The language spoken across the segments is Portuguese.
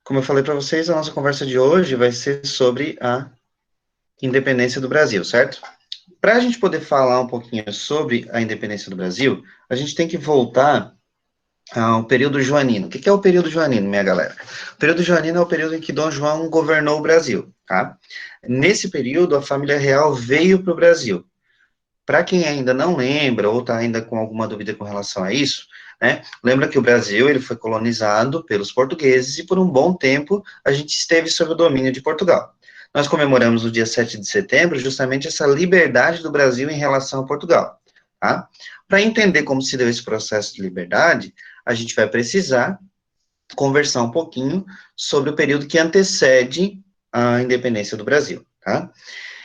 Como eu falei para vocês, a nossa conversa de hoje vai ser sobre a independência do Brasil, certo? Para a gente poder falar um pouquinho sobre a independência do Brasil, a gente tem que voltar ao período joanino. O que é o período joanino, minha galera? O período joanino é o período em que Dom João governou o Brasil, tá? Nesse período, a família real veio para o Brasil. Para quem ainda não lembra ou está ainda com alguma dúvida com relação a isso, né, lembra que o Brasil ele foi colonizado pelos portugueses e por um bom tempo a gente esteve sob o domínio de Portugal. Nós comemoramos no dia 7 de setembro justamente essa liberdade do Brasil em relação a Portugal. Tá? Para entender como se deu esse processo de liberdade, a gente vai precisar conversar um pouquinho sobre o período que antecede a independência do Brasil. Tá?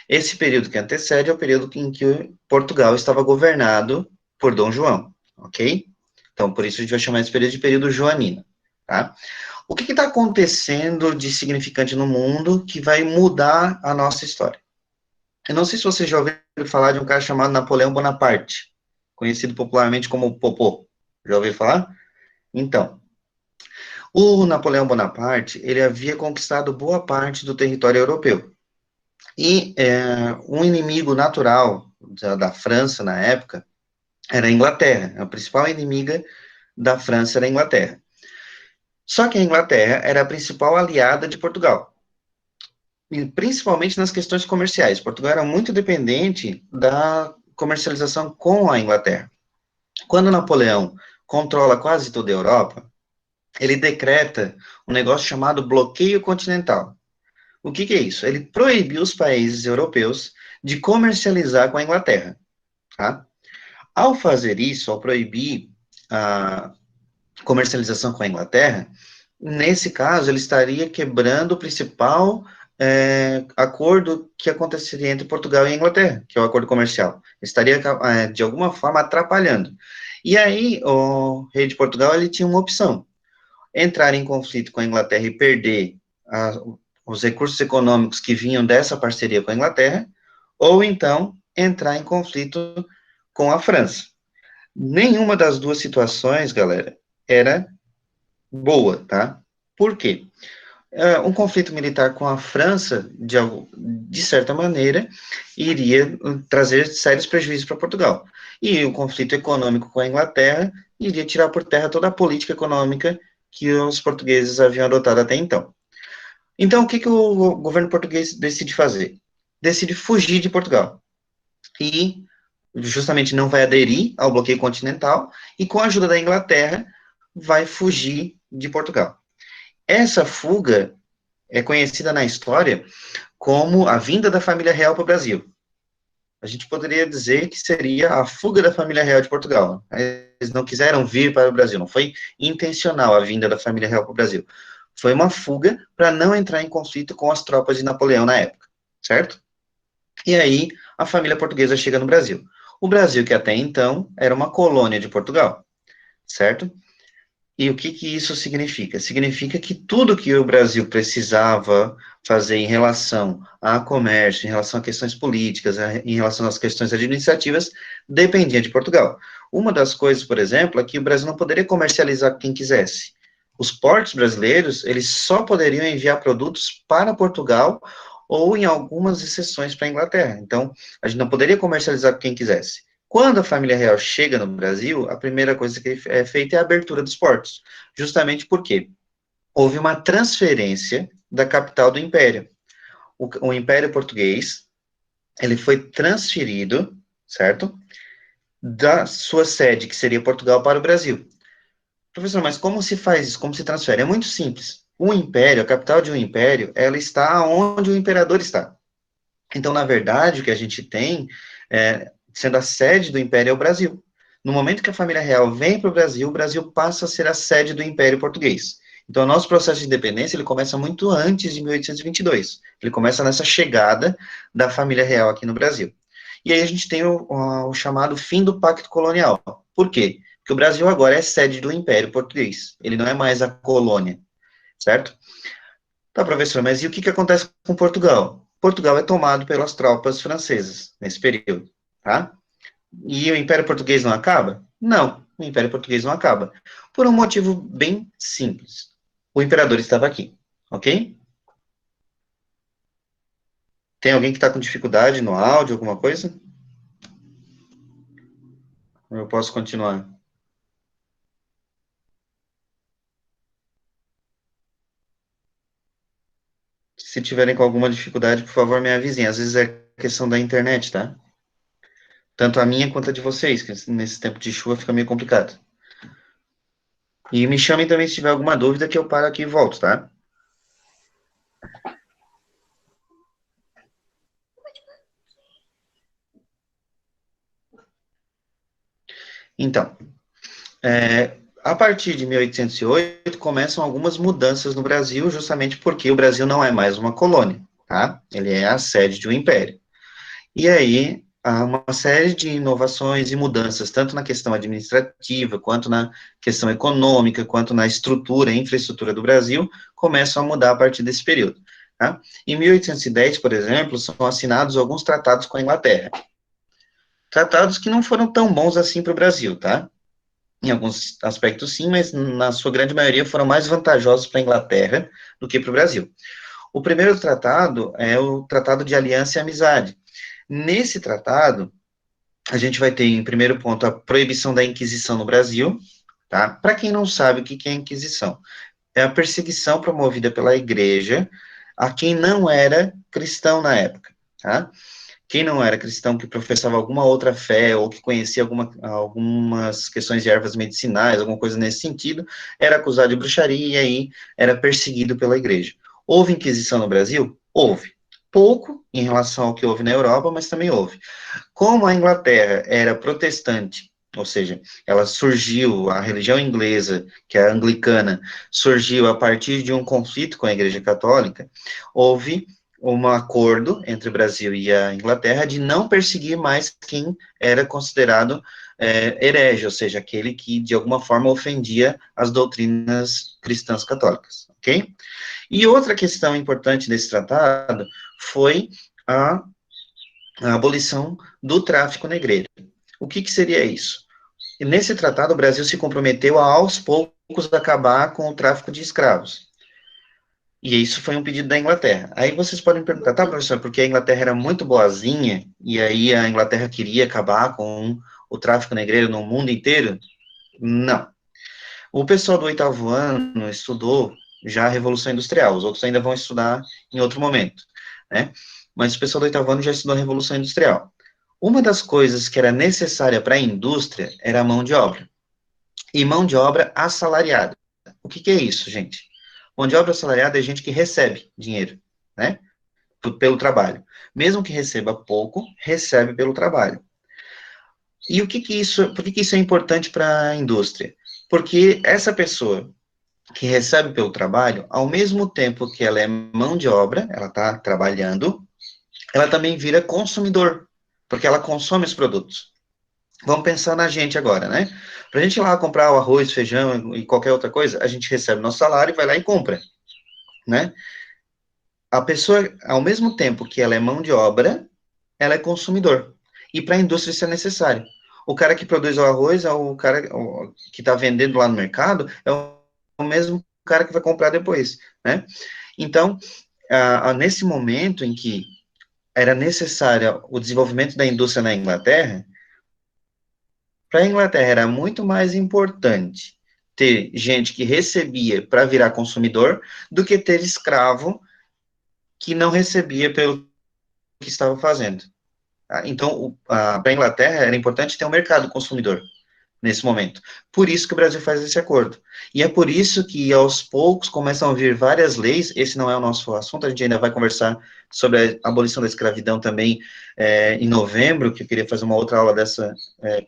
Esse período que antecede é o período em que Portugal estava governado por Dom João, ok? Então, por isso a gente vai chamar esse período de período joanino, tá? O que está acontecendo de significante no mundo que vai mudar a nossa história? Eu não sei se você já ouviu falar de um cara chamado Napoleão Bonaparte, conhecido popularmente como Popô. Já ouviu falar? Então, o Napoleão Bonaparte, ele havia conquistado boa parte do território europeu. E um inimigo natural da França na época era a Inglaterra. A principal inimiga da França era a Inglaterra. Só que a Inglaterra era a principal aliada de Portugal, e principalmente nas questões comerciais. Portugal era muito dependente da comercialização com a Inglaterra. Quando Napoleão controla quase toda a Europa, ele decreta um negócio chamado bloqueio continental. O que é isso? Ele proibiu os países europeus de comercializar com a Inglaterra, tá? Ao fazer isso, ao proibir a comercialização com a Inglaterra, nesse caso, ele estaria quebrando o principal acordo que aconteceria entre Portugal e a Inglaterra, que é o acordo comercial. Estaria, de alguma forma, atrapalhando. E aí, o rei de Portugal, ele tinha uma opção: entrar em conflito com a Inglaterra e perder os recursos econômicos que vinham dessa parceria com a Inglaterra, ou então entrar em conflito com a França. Nenhuma das duas situações, galera, era boa, tá? Por quê? Um conflito militar com a França, de certa maneira, iria trazer sérios prejuízos para Portugal. E o conflito econômico com a Inglaterra iria tirar por terra toda a política econômica que os portugueses haviam adotado até então. Então, o que o governo português decide fazer? Decide fugir de Portugal. E justamente não vai aderir ao bloqueio continental e, com a ajuda da Inglaterra, vai fugir de Portugal. Essa fuga é conhecida na história como a vinda da família real para o Brasil. A gente poderia dizer que seria a fuga da família real de Portugal. Eles não quiseram vir para o Brasil, não foi intencional a vinda da família real para o Brasil. Foi uma fuga para não entrar em conflito com as tropas de Napoleão na época, certo? E aí a família portuguesa chega no Brasil. O Brasil, que até então era uma colônia de Portugal, certo? E o que isso significa? Significa que tudo que o Brasil precisava fazer em relação a comércio, em relação a questões políticas, em relação às questões administrativas, dependia de Portugal. Uma das coisas, por exemplo, é que o Brasil não poderia comercializar com quem quisesse. Os portos brasileiros, eles só poderiam enviar produtos para Portugal ou, em algumas exceções, para a Inglaterra. Então, a gente não poderia comercializar com quem quisesse. Quando a família real chega no Brasil, a primeira coisa que é feita é a abertura dos portos, justamente porque houve uma transferência da capital do Império. O Império Português, ele foi transferido, certo? Da sua sede, que seria Portugal, para o Brasil. Professor, mas como se faz isso? Como se transfere? É muito simples. O império, a capital de um império, ela está onde o imperador está. Então, na verdade, o que a gente tem, sendo a sede do império, é o Brasil. No momento que a família real vem para o Brasil passa a ser a sede do Império Português. Então, o nosso processo de independência, ele começa muito antes de 1822. Ele começa nessa chegada da família real aqui no Brasil. E aí a gente tem o chamado fim do Pacto Colonial. Por quê? Porque o Brasil agora é sede do Império Português. Ele não é mais a colônia, certo? Tá, professor, mas e o que acontece com Portugal? Portugal é tomado pelas tropas francesas nesse período, tá? E o Império Português não acaba? Não, o Império Português não acaba. Por um motivo bem simples. O imperador estava aqui. Ok? Tem alguém que está com dificuldade no áudio, alguma coisa? Eu posso continuar. Se tiverem com alguma dificuldade, por favor, me avisem. Às vezes é questão da internet, tá? Tanto a minha quanto a de vocês, que nesse tempo de chuva fica meio complicado. E me chamem também se tiver alguma dúvida, que eu paro aqui e volto, tá? Então, a partir de 1808, começam algumas mudanças no Brasil, justamente porque o Brasil não é mais uma colônia, tá? Ele é a sede de um império. E aí, há uma série de inovações e mudanças, tanto na questão administrativa, quanto na questão econômica, quanto na estrutura e infraestrutura do Brasil, começam a mudar a partir desse período. Tá? Em 1810, por exemplo, são assinados alguns tratados com a Inglaterra. Tratados que não foram tão bons assim para o Brasil, tá? Em alguns aspectos sim, mas na sua grande maioria foram mais vantajosos para a Inglaterra do que para o Brasil. O primeiro tratado é o Tratado de Aliança e Amizade. Nesse tratado, a gente vai ter, em primeiro ponto, a proibição da Inquisição no Brasil, tá? Para quem não sabe o que é a Inquisição, é a perseguição promovida pela Igreja a quem não era cristão na época, tá? Quem não era cristão, que professava alguma outra fé, ou que conhecia algumas questões de ervas medicinais, alguma coisa nesse sentido, era acusado de bruxaria e aí era perseguido pela igreja. Houve Inquisição no Brasil? Houve. Pouco em relação ao que houve na Europa, mas também houve. Como a Inglaterra era protestante, ou seja, ela surgiu, a religião inglesa, que é a anglicana, surgiu a partir de um conflito com a Igreja Católica, houve um acordo entre o Brasil e a Inglaterra de não perseguir mais quem era considerado herege, ou seja, aquele que de alguma forma ofendia as doutrinas cristãs católicas, ok? E outra questão importante desse tratado foi a a abolição do tráfico negreiro. O que seria isso? E nesse tratado, o Brasil se comprometeu a, aos poucos, acabar com o tráfico de escravos. E isso foi um pedido da Inglaterra. Aí vocês podem perguntar, tá, professor, porque a Inglaterra era muito boazinha, e aí a Inglaterra queria acabar com o tráfico negreiro no mundo inteiro? Não. O pessoal do oitavo ano estudou já a Revolução Industrial, os outros ainda vão estudar em outro momento, né? Mas o pessoal do oitavo ano já estudou a Revolução Industrial. Uma das coisas que era necessária para a indústria era a mão de obra. E mão de obra assalariada. O que é isso, gente? Mão de obra assalariada é gente que recebe dinheiro, né? Pelo trabalho. Mesmo que receba pouco, recebe pelo trabalho. E por que isso é importante para a indústria? Porque essa pessoa que recebe pelo trabalho, ao mesmo tempo que ela é mão de obra, ela está trabalhando, ela também vira consumidor, porque ela consome os produtos. Vamos pensar na gente agora, né? Para a gente ir lá comprar o arroz, feijão e qualquer outra coisa, a gente recebe nosso salário e vai lá e compra, né? A pessoa, ao mesmo tempo que ela é mão de obra, ela é consumidor. E para a indústria isso é necessário. O cara que produz o arroz é o cara que está vendendo lá no mercado, é o mesmo cara que vai comprar depois, né? Então, nesse momento em que era necessário o desenvolvimento da indústria na Inglaterra, para a Inglaterra era muito mais importante ter gente que recebia para virar consumidor do que ter escravo que não recebia pelo que estava fazendo. Então, para a Inglaterra era importante ter um mercado consumidor nesse momento. Por isso que o Brasil faz esse acordo. E é por isso que, aos poucos, começam a vir várias leis. Esse não é o nosso assunto, a gente ainda vai conversar sobre a abolição da escravidão também em novembro, que eu queria fazer uma outra aula dessa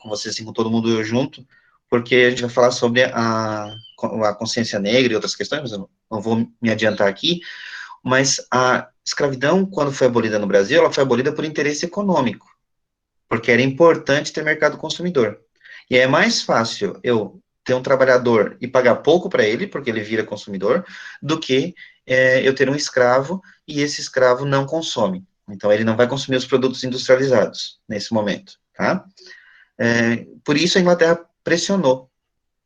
com vocês, assim, com todo mundo junto, porque a gente vai falar sobre a consciência negra e outras questões, mas eu não vou me adiantar aqui. Mas a escravidão, quando foi abolida no Brasil, ela foi abolida por interesse econômico, porque era importante ter mercado consumidor. E é mais fácil eu ter um trabalhador e pagar pouco para ele, porque ele vira consumidor, do que eu ter um escravo e esse escravo não consome. Então, ele não vai consumir os produtos industrializados nesse momento, tá? Por isso a Inglaterra pressionou.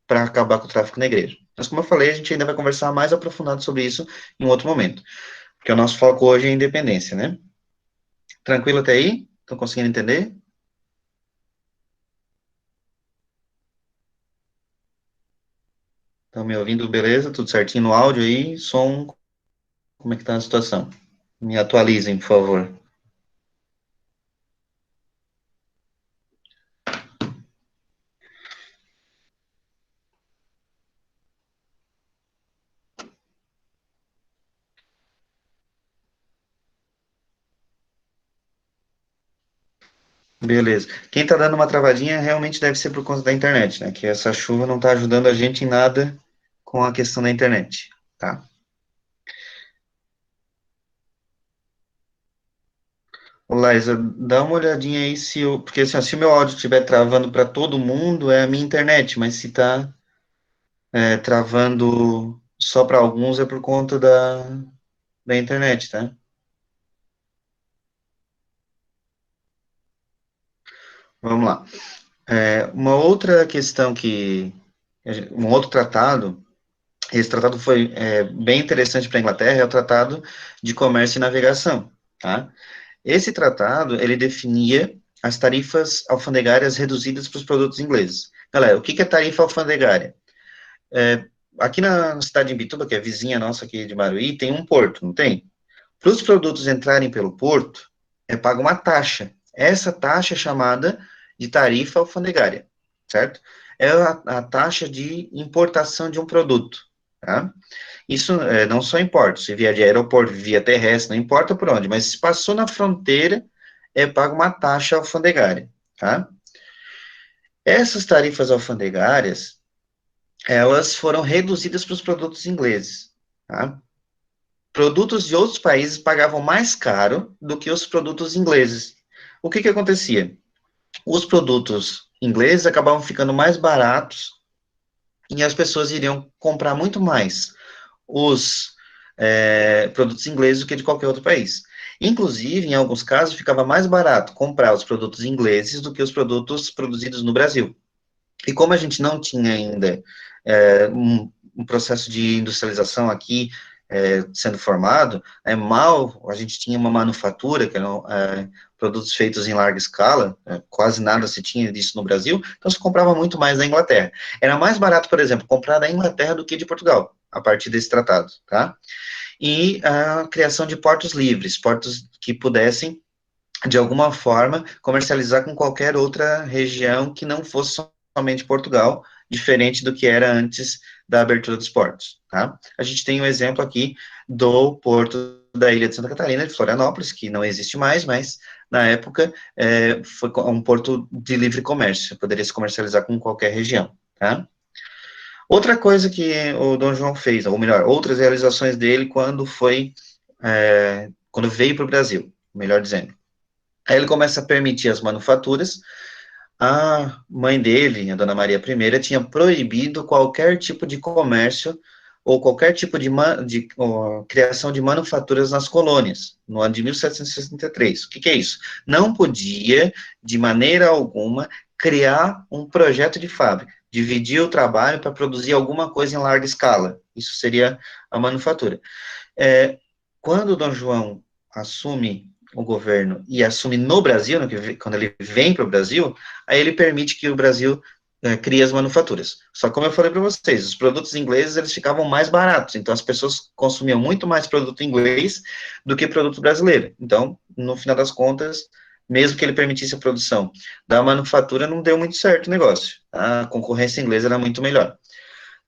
para acabar com o tráfico negreiro. Mas, como eu falei, a gente ainda vai conversar mais aprofundado sobre isso em outro momento, porque o nosso foco hoje é a independência, né? Tranquilo até aí? Estão conseguindo entender? Estão me ouvindo, beleza? Tudo certinho no áudio aí? Som, como é que tá a situação? Me atualizem, por favor. Beleza. Quem tá dando uma travadinha realmente deve ser por conta da internet, né? Que essa chuva não tá ajudando a gente em nada com a questão da internet, tá? Ô, Laísa, dá uma olhadinha aí se eu. Porque assim, ó, se o meu áudio estiver travando para todo mundo, é a minha internet, mas se tá travando só para alguns é por conta da internet, tá? Vamos lá. Uma outra questão um outro tratado, esse tratado foi bem interessante para a Inglaterra, é o Tratado de Comércio e Navegação, tá? Esse tratado, ele definia as tarifas alfandegárias reduzidas para os produtos ingleses. Galera, o que que é tarifa alfandegária? É, aqui na cidade de Imbituba, que é vizinha nossa aqui de Maruí, tem um porto, não tem? Para os produtos entrarem pelo porto, é paga uma taxa. Essa taxa é chamada de tarifa alfandegária, certo? É a taxa de importação de um produto, tá? Isso não só importa, se vier de aeroporto, via terrestre, não importa por onde, mas se passou na fronteira, paga uma taxa alfandegária, tá? Essas tarifas alfandegárias, elas foram reduzidas para os produtos ingleses, tá? Produtos de outros países pagavam mais caro do que os produtos ingleses. O que que acontecia? Os produtos ingleses acabavam ficando mais baratos e as pessoas iriam comprar muito mais os produtos ingleses do que de qualquer outro país. Inclusive, em alguns casos, ficava mais barato comprar os produtos ingleses do que os produtos produzidos no Brasil. E como a gente não tinha ainda um processo de industrialização aqui sendo formado, mal a gente tinha uma manufatura, que eram produtos feitos em larga escala, quase nada se tinha disso no Brasil, então se comprava muito mais da Inglaterra. Era mais barato, por exemplo, comprar da Inglaterra do que de Portugal, a partir desse tratado, tá? E a criação de portos livres, portos que pudessem de alguma forma, comercializar com qualquer outra região que não fosse somente Portugal, diferente do que era antes da abertura dos portos, tá? A gente tem um exemplo aqui do porto da ilha de Santa Catarina, de Florianópolis, que não existe mais, mas na época foi um porto de livre comércio, poderia se comercializar com qualquer região, tá? Outra coisa que o Dom João fez, ou melhor, outras realizações dele quando veio para o Brasil, melhor dizendo. Aí ele começa a permitir as manufaturas. A mãe dele, a Dona Maria I, tinha proibido qualquer tipo de comércio ou qualquer tipo de criação de manufaturas nas colônias, no ano de 1763. O que que é isso? Não podia, de maneira alguma, criar um projeto de fábrica, dividir o trabalho para produzir alguma coisa em larga escala. Isso seria a manufatura. É, quando o Dom João assume o governo e assume no Brasil, quando ele vem para o Brasil, aí ele permite que o Brasil crie as manufaturas. Só que, como eu falei para vocês, os produtos ingleses eles ficavam mais baratos, então as pessoas consumiam muito mais produto inglês do que produto brasileiro. Então, no final das contas, mesmo que ele permitisse a produção da manufatura, não deu muito certo o negócio. A concorrência inglesa era muito melhor,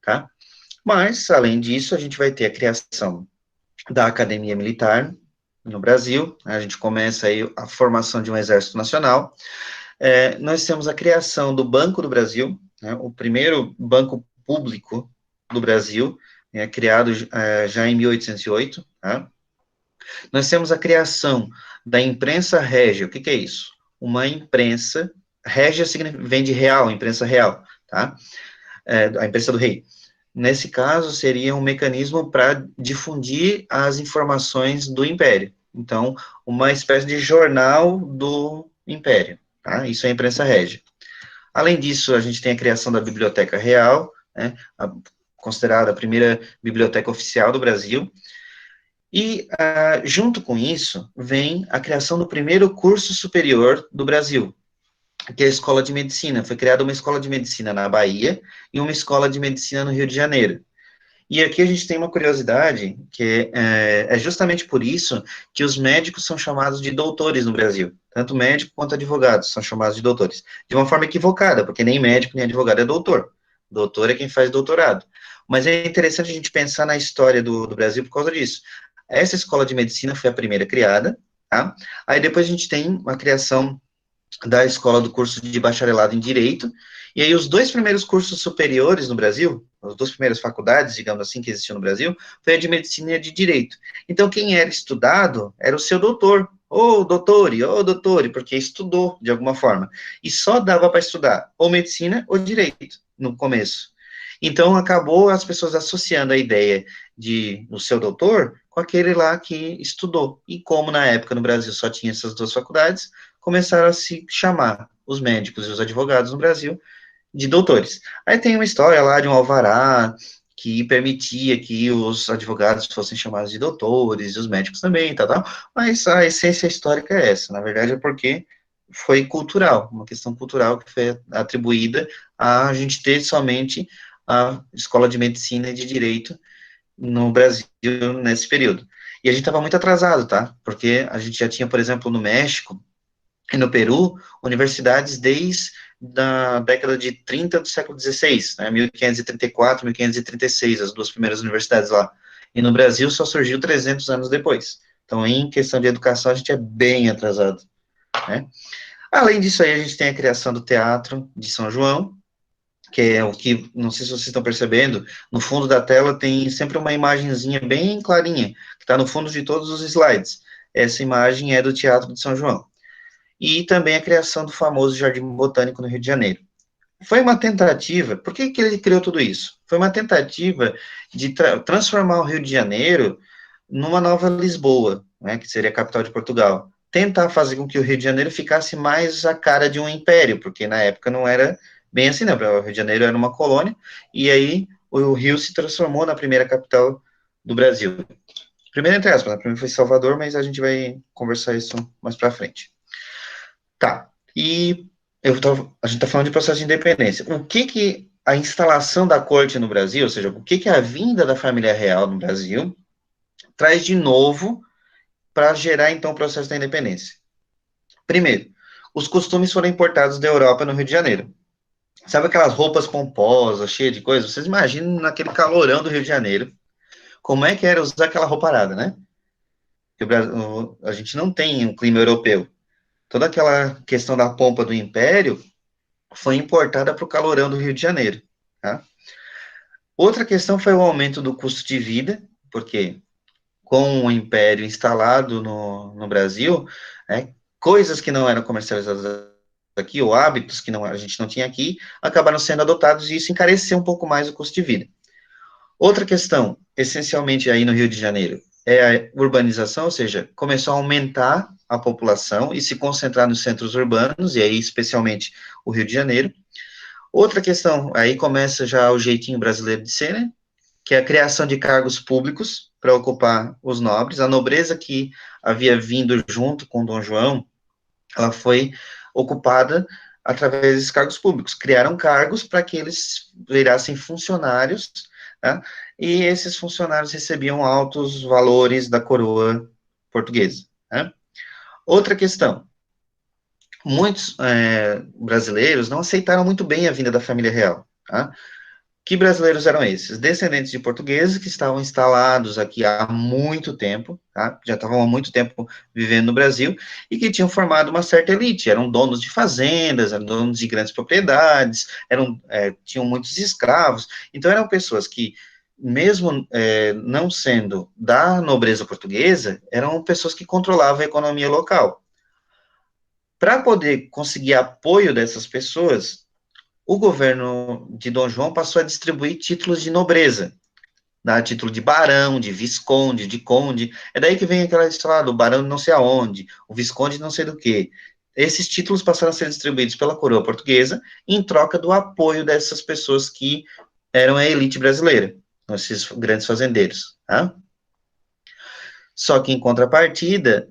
tá? Mas, além disso, a gente vai ter a criação da Academia Militar no Brasil, a gente começa aí a formação de um Exército Nacional, nós temos a criação do Banco do Brasil, né, o primeiro banco público do Brasil, criado já em 1808, tá? Nós temos a criação da imprensa régia, o que que é isso? Uma imprensa, régia vem de real, imprensa real, tá? A imprensa do rei. Nesse caso, seria um mecanismo para difundir as informações do Império. Então, uma espécie de jornal do Império. Tá? Isso é a imprensa régia. Além disso, a gente tem a criação da Biblioteca Real, né, considerada a primeira biblioteca oficial do Brasil. E, junto com isso, vem a criação do primeiro curso superior do Brasil, que é a Escola de Medicina. Foi criada uma escola de medicina na Bahia e uma escola de medicina no Rio de Janeiro. E aqui a gente tem uma curiosidade, que é justamente por isso que os médicos são chamados de doutores no Brasil. Tanto médico quanto advogados são chamados de doutores. De uma forma equivocada, porque nem médico nem advogado é doutor. Doutor é quem faz doutorado. Mas é interessante a gente pensar na história do Brasil por causa disso. Essa escola de medicina foi a primeira criada, tá? Aí depois a gente tem a criação da escola do curso de bacharelado em Direito, e aí os dois primeiros cursos superiores no Brasil, as duas primeiras faculdades, digamos assim, que existiam no Brasil, foi a de Medicina e a de Direito. Então, quem era estudado era o seu doutor, ou doutore, porque estudou de alguma forma. E só dava para estudar ou Medicina ou Direito, no começo. Então, acabou as pessoas associando a ideia de o seu doutor com aquele lá que estudou. E como na época no Brasil só tinha essas duas faculdades, começaram a se chamar os médicos e os advogados no Brasil de doutores. Aí tem uma história lá de um alvará que permitia que os advogados fossem chamados de doutores, e os médicos também, tal, mas a essência histórica é essa, na verdade é porque foi cultural, uma questão cultural que foi atribuída a gente ter somente a escola de medicina e de direito no Brasil nesse período. E a gente estava muito atrasado, tá? Porque a gente já tinha, por exemplo, no México, e no Peru, universidades desde a década de 30 do século XVI, né, 1534, 1536, as duas primeiras universidades lá. E no Brasil só surgiu 300 anos depois. Então, em questão de educação, a gente é bem atrasado, né? Além disso aí, a gente tem a criação do Teatro de São João, que é o que, não sei se vocês estão percebendo, no fundo da tela tem sempre uma imagenzinha bem clarinha, que está no fundo de todos os slides. Essa imagem é do Teatro de São João. E também a criação do famoso Jardim Botânico no Rio de Janeiro. Foi uma tentativa, por que, que ele criou tudo isso? Foi uma tentativa de transformar o Rio de Janeiro numa nova Lisboa, né, que seria a capital de Portugal. Tentar fazer com que o Rio de Janeiro ficasse mais a cara de um império, porque na época não era bem assim, não. O Rio de Janeiro era uma colônia, e aí o Rio se transformou na primeira capital do Brasil. Primeiro, entre aspas, né, primeiro foi Salvador, mas a gente vai conversar isso mais para frente. Tá. E a gente está falando de processo de independência. O que que a instalação da corte no Brasil, ou seja, o que que a vinda da família real no Brasil traz de novo para gerar, então, o processo da independência? Primeiro, os costumes foram importados da Europa no Rio de Janeiro. Sabe aquelas roupas pomposas, cheias de coisas? Vocês imaginam naquele calorão do Rio de Janeiro, como é que era usar aquela roupa parada, né? Porque a gente não tem um clima europeu. Toda aquela questão da pompa do império foi importada para o calorão do Rio de Janeiro. Tá? Outra questão foi o aumento do custo de vida, porque com o império instalado no Brasil, coisas que não eram comercializadas aqui, ou hábitos que a gente não tinha aqui, acabaram sendo adotados e isso encareceu um pouco mais o custo de vida. Outra questão, essencialmente aí no Rio de Janeiro, é a urbanização, ou seja, começou a aumentar a população e se concentrar nos centros urbanos, e aí especialmente o Rio de Janeiro. Outra questão, aí começa já o jeitinho brasileiro de ser, né? Que é a criação de cargos públicos para ocupar os nobres. A nobreza que havia vindo junto com Dom João, ela foi ocupada através desses cargos públicos. Criaram cargos para que eles virassem funcionários, tá? E esses funcionários recebiam altos valores da coroa portuguesa. Né? Outra questão, muitos brasileiros não aceitaram muito bem a vinda da família real. Tá? Que brasileiros eram esses? Descendentes de portugueses que estavam instalados aqui há muito tempo, tá? Já estavam há muito tempo vivendo no Brasil e que tinham formado uma certa elite. Eram donos de fazendas, eram donos de grandes propriedades, tinham muitos escravos. Então eram pessoas que, mesmo não sendo da nobreza portuguesa, eram pessoas que controlavam a economia local. Para poder conseguir apoio dessas pessoas, o governo de Dom João passou a distribuir títulos de nobreza, né, título de barão, de visconde, de conde, é daí que vem aquela história do barão de não sei aonde, o visconde não sei do que. Esses títulos passaram a ser distribuídos pela coroa portuguesa em troca do apoio dessas pessoas que eram a elite brasileira, esses grandes fazendeiros, tá? Só que, em contrapartida,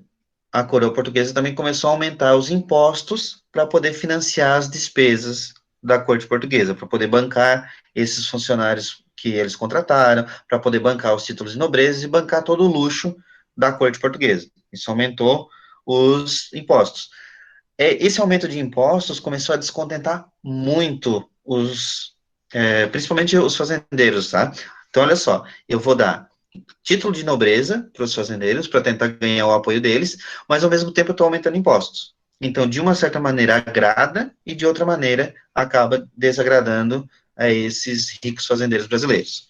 a coroa portuguesa também começou a aumentar os impostos para poder financiar as despesas da corte portuguesa, para poder bancar esses funcionários que eles contrataram, para poder bancar os títulos de nobreza e bancar todo o luxo da corte portuguesa. Isso aumentou os impostos. Esse aumento de impostos começou a descontentar muito principalmente os fazendeiros, tá? Então, olha só, eu vou dar título de nobreza para os fazendeiros, para tentar ganhar o apoio deles, mas ao mesmo tempo eu estou aumentando impostos. Então, de uma certa maneira, agrada e de outra maneira acaba desagradando a esses ricos fazendeiros brasileiros.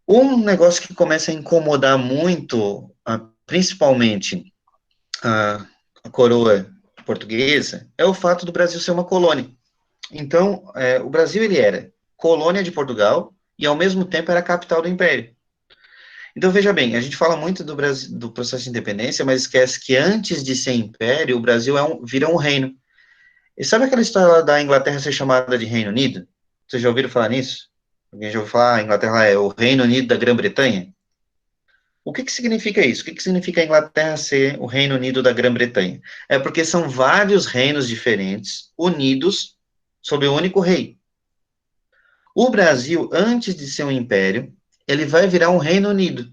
Um negócio que começa a incomodar muito, principalmente a coroa portuguesa, é o fato do Brasil ser uma colônia. Então, o Brasil ele era colônia de Portugal e ao mesmo tempo era a capital do Império. Então, veja bem, a gente fala muito do Brasil, do processo de independência, mas esquece que antes de ser império, o Brasil vira um reino. E sabe aquela história da Inglaterra ser chamada de Reino Unido? Vocês já ouviram falar nisso? Alguém já ouviu falar? A Inglaterra é o Reino Unido da Grã-Bretanha? O que significa isso? O que significa a Inglaterra ser o Reino Unido da Grã-Bretanha? É porque são vários reinos diferentes, unidos sob o único rei. O Brasil, antes de ser um império, ele vai virar um Reino Unido.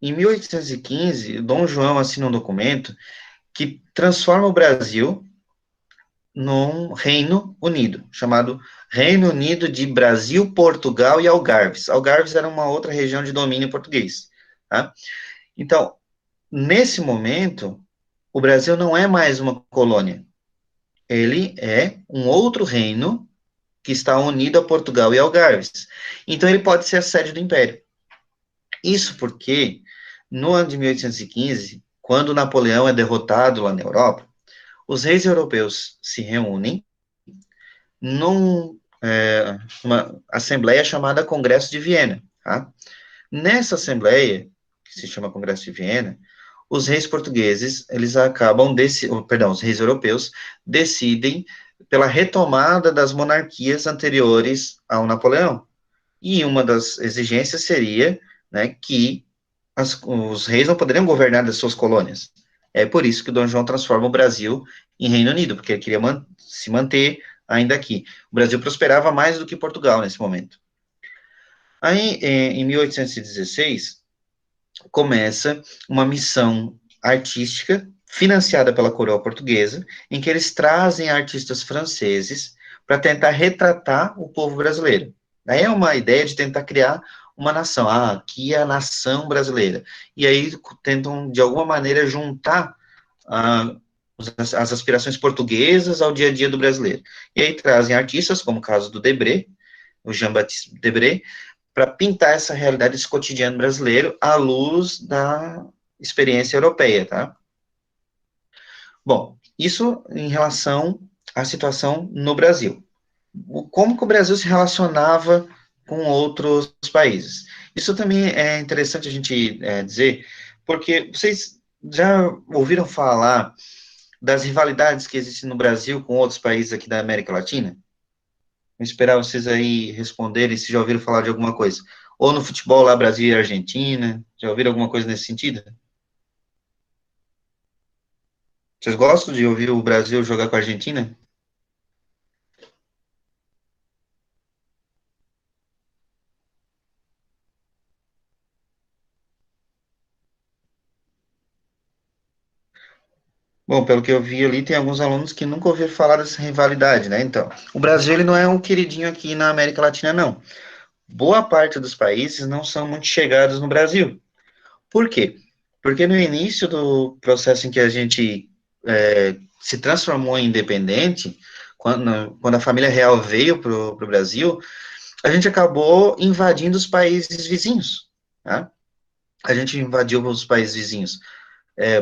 Em 1815, Dom João assina um documento que transforma o Brasil num Reino Unido, chamado Reino Unido de Brasil, Portugal e Algarves. Algarves era uma outra região de domínio português. Tá? Então, nesse momento, o Brasil não é mais uma colônia. Ele é um outro reino que está unido a Portugal e Algarves. Então, ele pode ser a sede do Império. Isso porque, no ano de 1815, quando Napoleão é derrotado lá na Europa, os reis europeus se reúnem numa assembleia chamada Congresso de Viena. Tá? Nessa assembleia, que se chama Congresso de Viena, os reis portugueses, eles acabam, os reis europeus decidem pela retomada das monarquias anteriores ao Napoleão. E uma das exigências seria, né, que os reis não poderiam governar das suas colônias. É por isso que Dom João transforma o Brasil em Reino Unido, porque ele queria se manter ainda aqui. O Brasil prosperava mais do que Portugal nesse momento. Aí, em 1816, começa uma missão artística financiada pela coroa portuguesa, em que eles trazem artistas franceses para tentar retratar o povo brasileiro. Aí é uma ideia de tentar criar uma nação. Aqui é a nação brasileira. E aí tentam, de alguma maneira, juntar ah, as aspirações portuguesas ao dia a dia do brasileiro. E aí trazem artistas, como o caso do Debré, o Jean-Baptiste Debré, para pintar essa realidade, esse cotidiano brasileiro, à luz da experiência europeia, tá? Bom, isso em relação à situação no Brasil. Como que o Brasil se relacionava com outros países? Isso também é interessante a gente dizer, porque vocês já ouviram falar das rivalidades que existem no Brasil com outros países aqui da América Latina? Vou esperar vocês aí responderem se já ouviram falar de alguma coisa. Ou no futebol lá, Brasil e Argentina, já ouviram alguma coisa nesse sentido? Vocês gostam de ouvir o Brasil jogar com a Argentina? Bom, pelo que eu vi ali, tem alguns alunos que nunca ouviram falar dessa rivalidade, né? Então, o Brasil ele não é um queridinho aqui na América Latina, não. Boa parte dos países não são muito chegados no Brasil. Por quê? Porque no início do processo em que a gente se transformou em independente, quando a família real veio para o Brasil, a gente acabou invadindo os países vizinhos, tá? A gente invadiu os países vizinhos.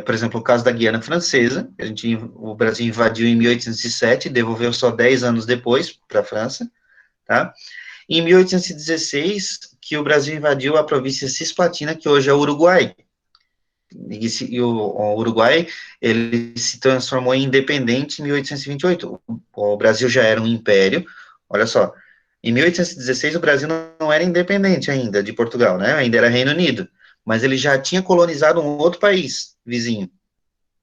Por exemplo, o caso da Guiana Francesa, o Brasil invadiu em 1807 e devolveu só 10 anos depois para a França, tá? E em 1816, que o Brasil invadiu a província Cisplatina, que hoje é o Uruguai. O Uruguai, ele se transformou em independente em 1828. O Brasil já era um império, olha só, Em 1816, o Brasil não era independente ainda de Portugal, né? Ainda era Reino Unido. Mas ele já tinha colonizado um outro país vizinho.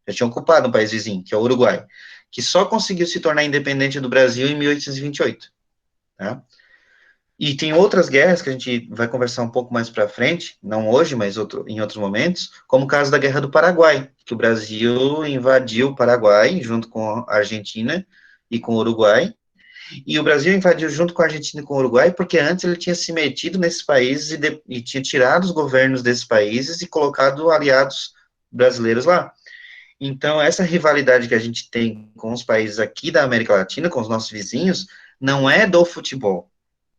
Já tinha ocupado um país vizinho, que é o Uruguai, que só conseguiu se tornar independente do Brasil em 1828. Tá? E tem outras guerras que a gente vai conversar um pouco mais para frente, não hoje, mas em outros momentos, como o caso da Guerra do Paraguai, que o Brasil invadiu o Paraguai junto com a Argentina e com o Uruguai, e o Brasil invadiu junto com a Argentina e com o Uruguai, porque antes ele tinha se metido nesses países e tinha tirado os governos desses países e colocado aliados brasileiros lá. Então, essa rivalidade que a gente tem com os países aqui da América Latina, com os nossos vizinhos, não é do futebol,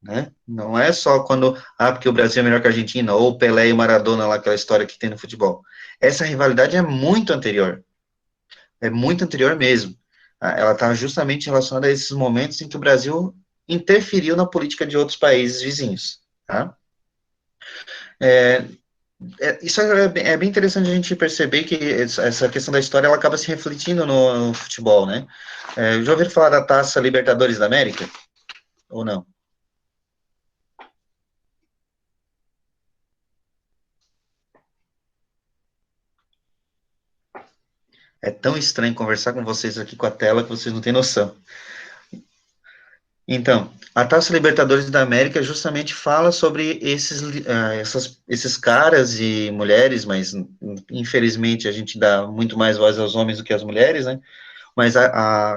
né? Não é só quando, porque o Brasil é melhor que a Argentina, ou Pelé e Maradona, lá, aquela história que tem no futebol. Essa rivalidade é muito anterior mesmo. Ela está justamente relacionada a esses momentos em que o Brasil interferiu na política de outros países vizinhos, tá? É, isso é bem interessante a gente perceber que essa questão da história ela acaba se refletindo no futebol, né? Já ouviram falar da Taça Libertadores da América? Ou não? É tão estranho conversar com vocês aqui com a tela que vocês não têm noção. Então, a Taça Libertadores da América justamente fala sobre esses caras e mulheres, mas infelizmente a gente dá muito mais voz aos homens do que às mulheres, né? Mas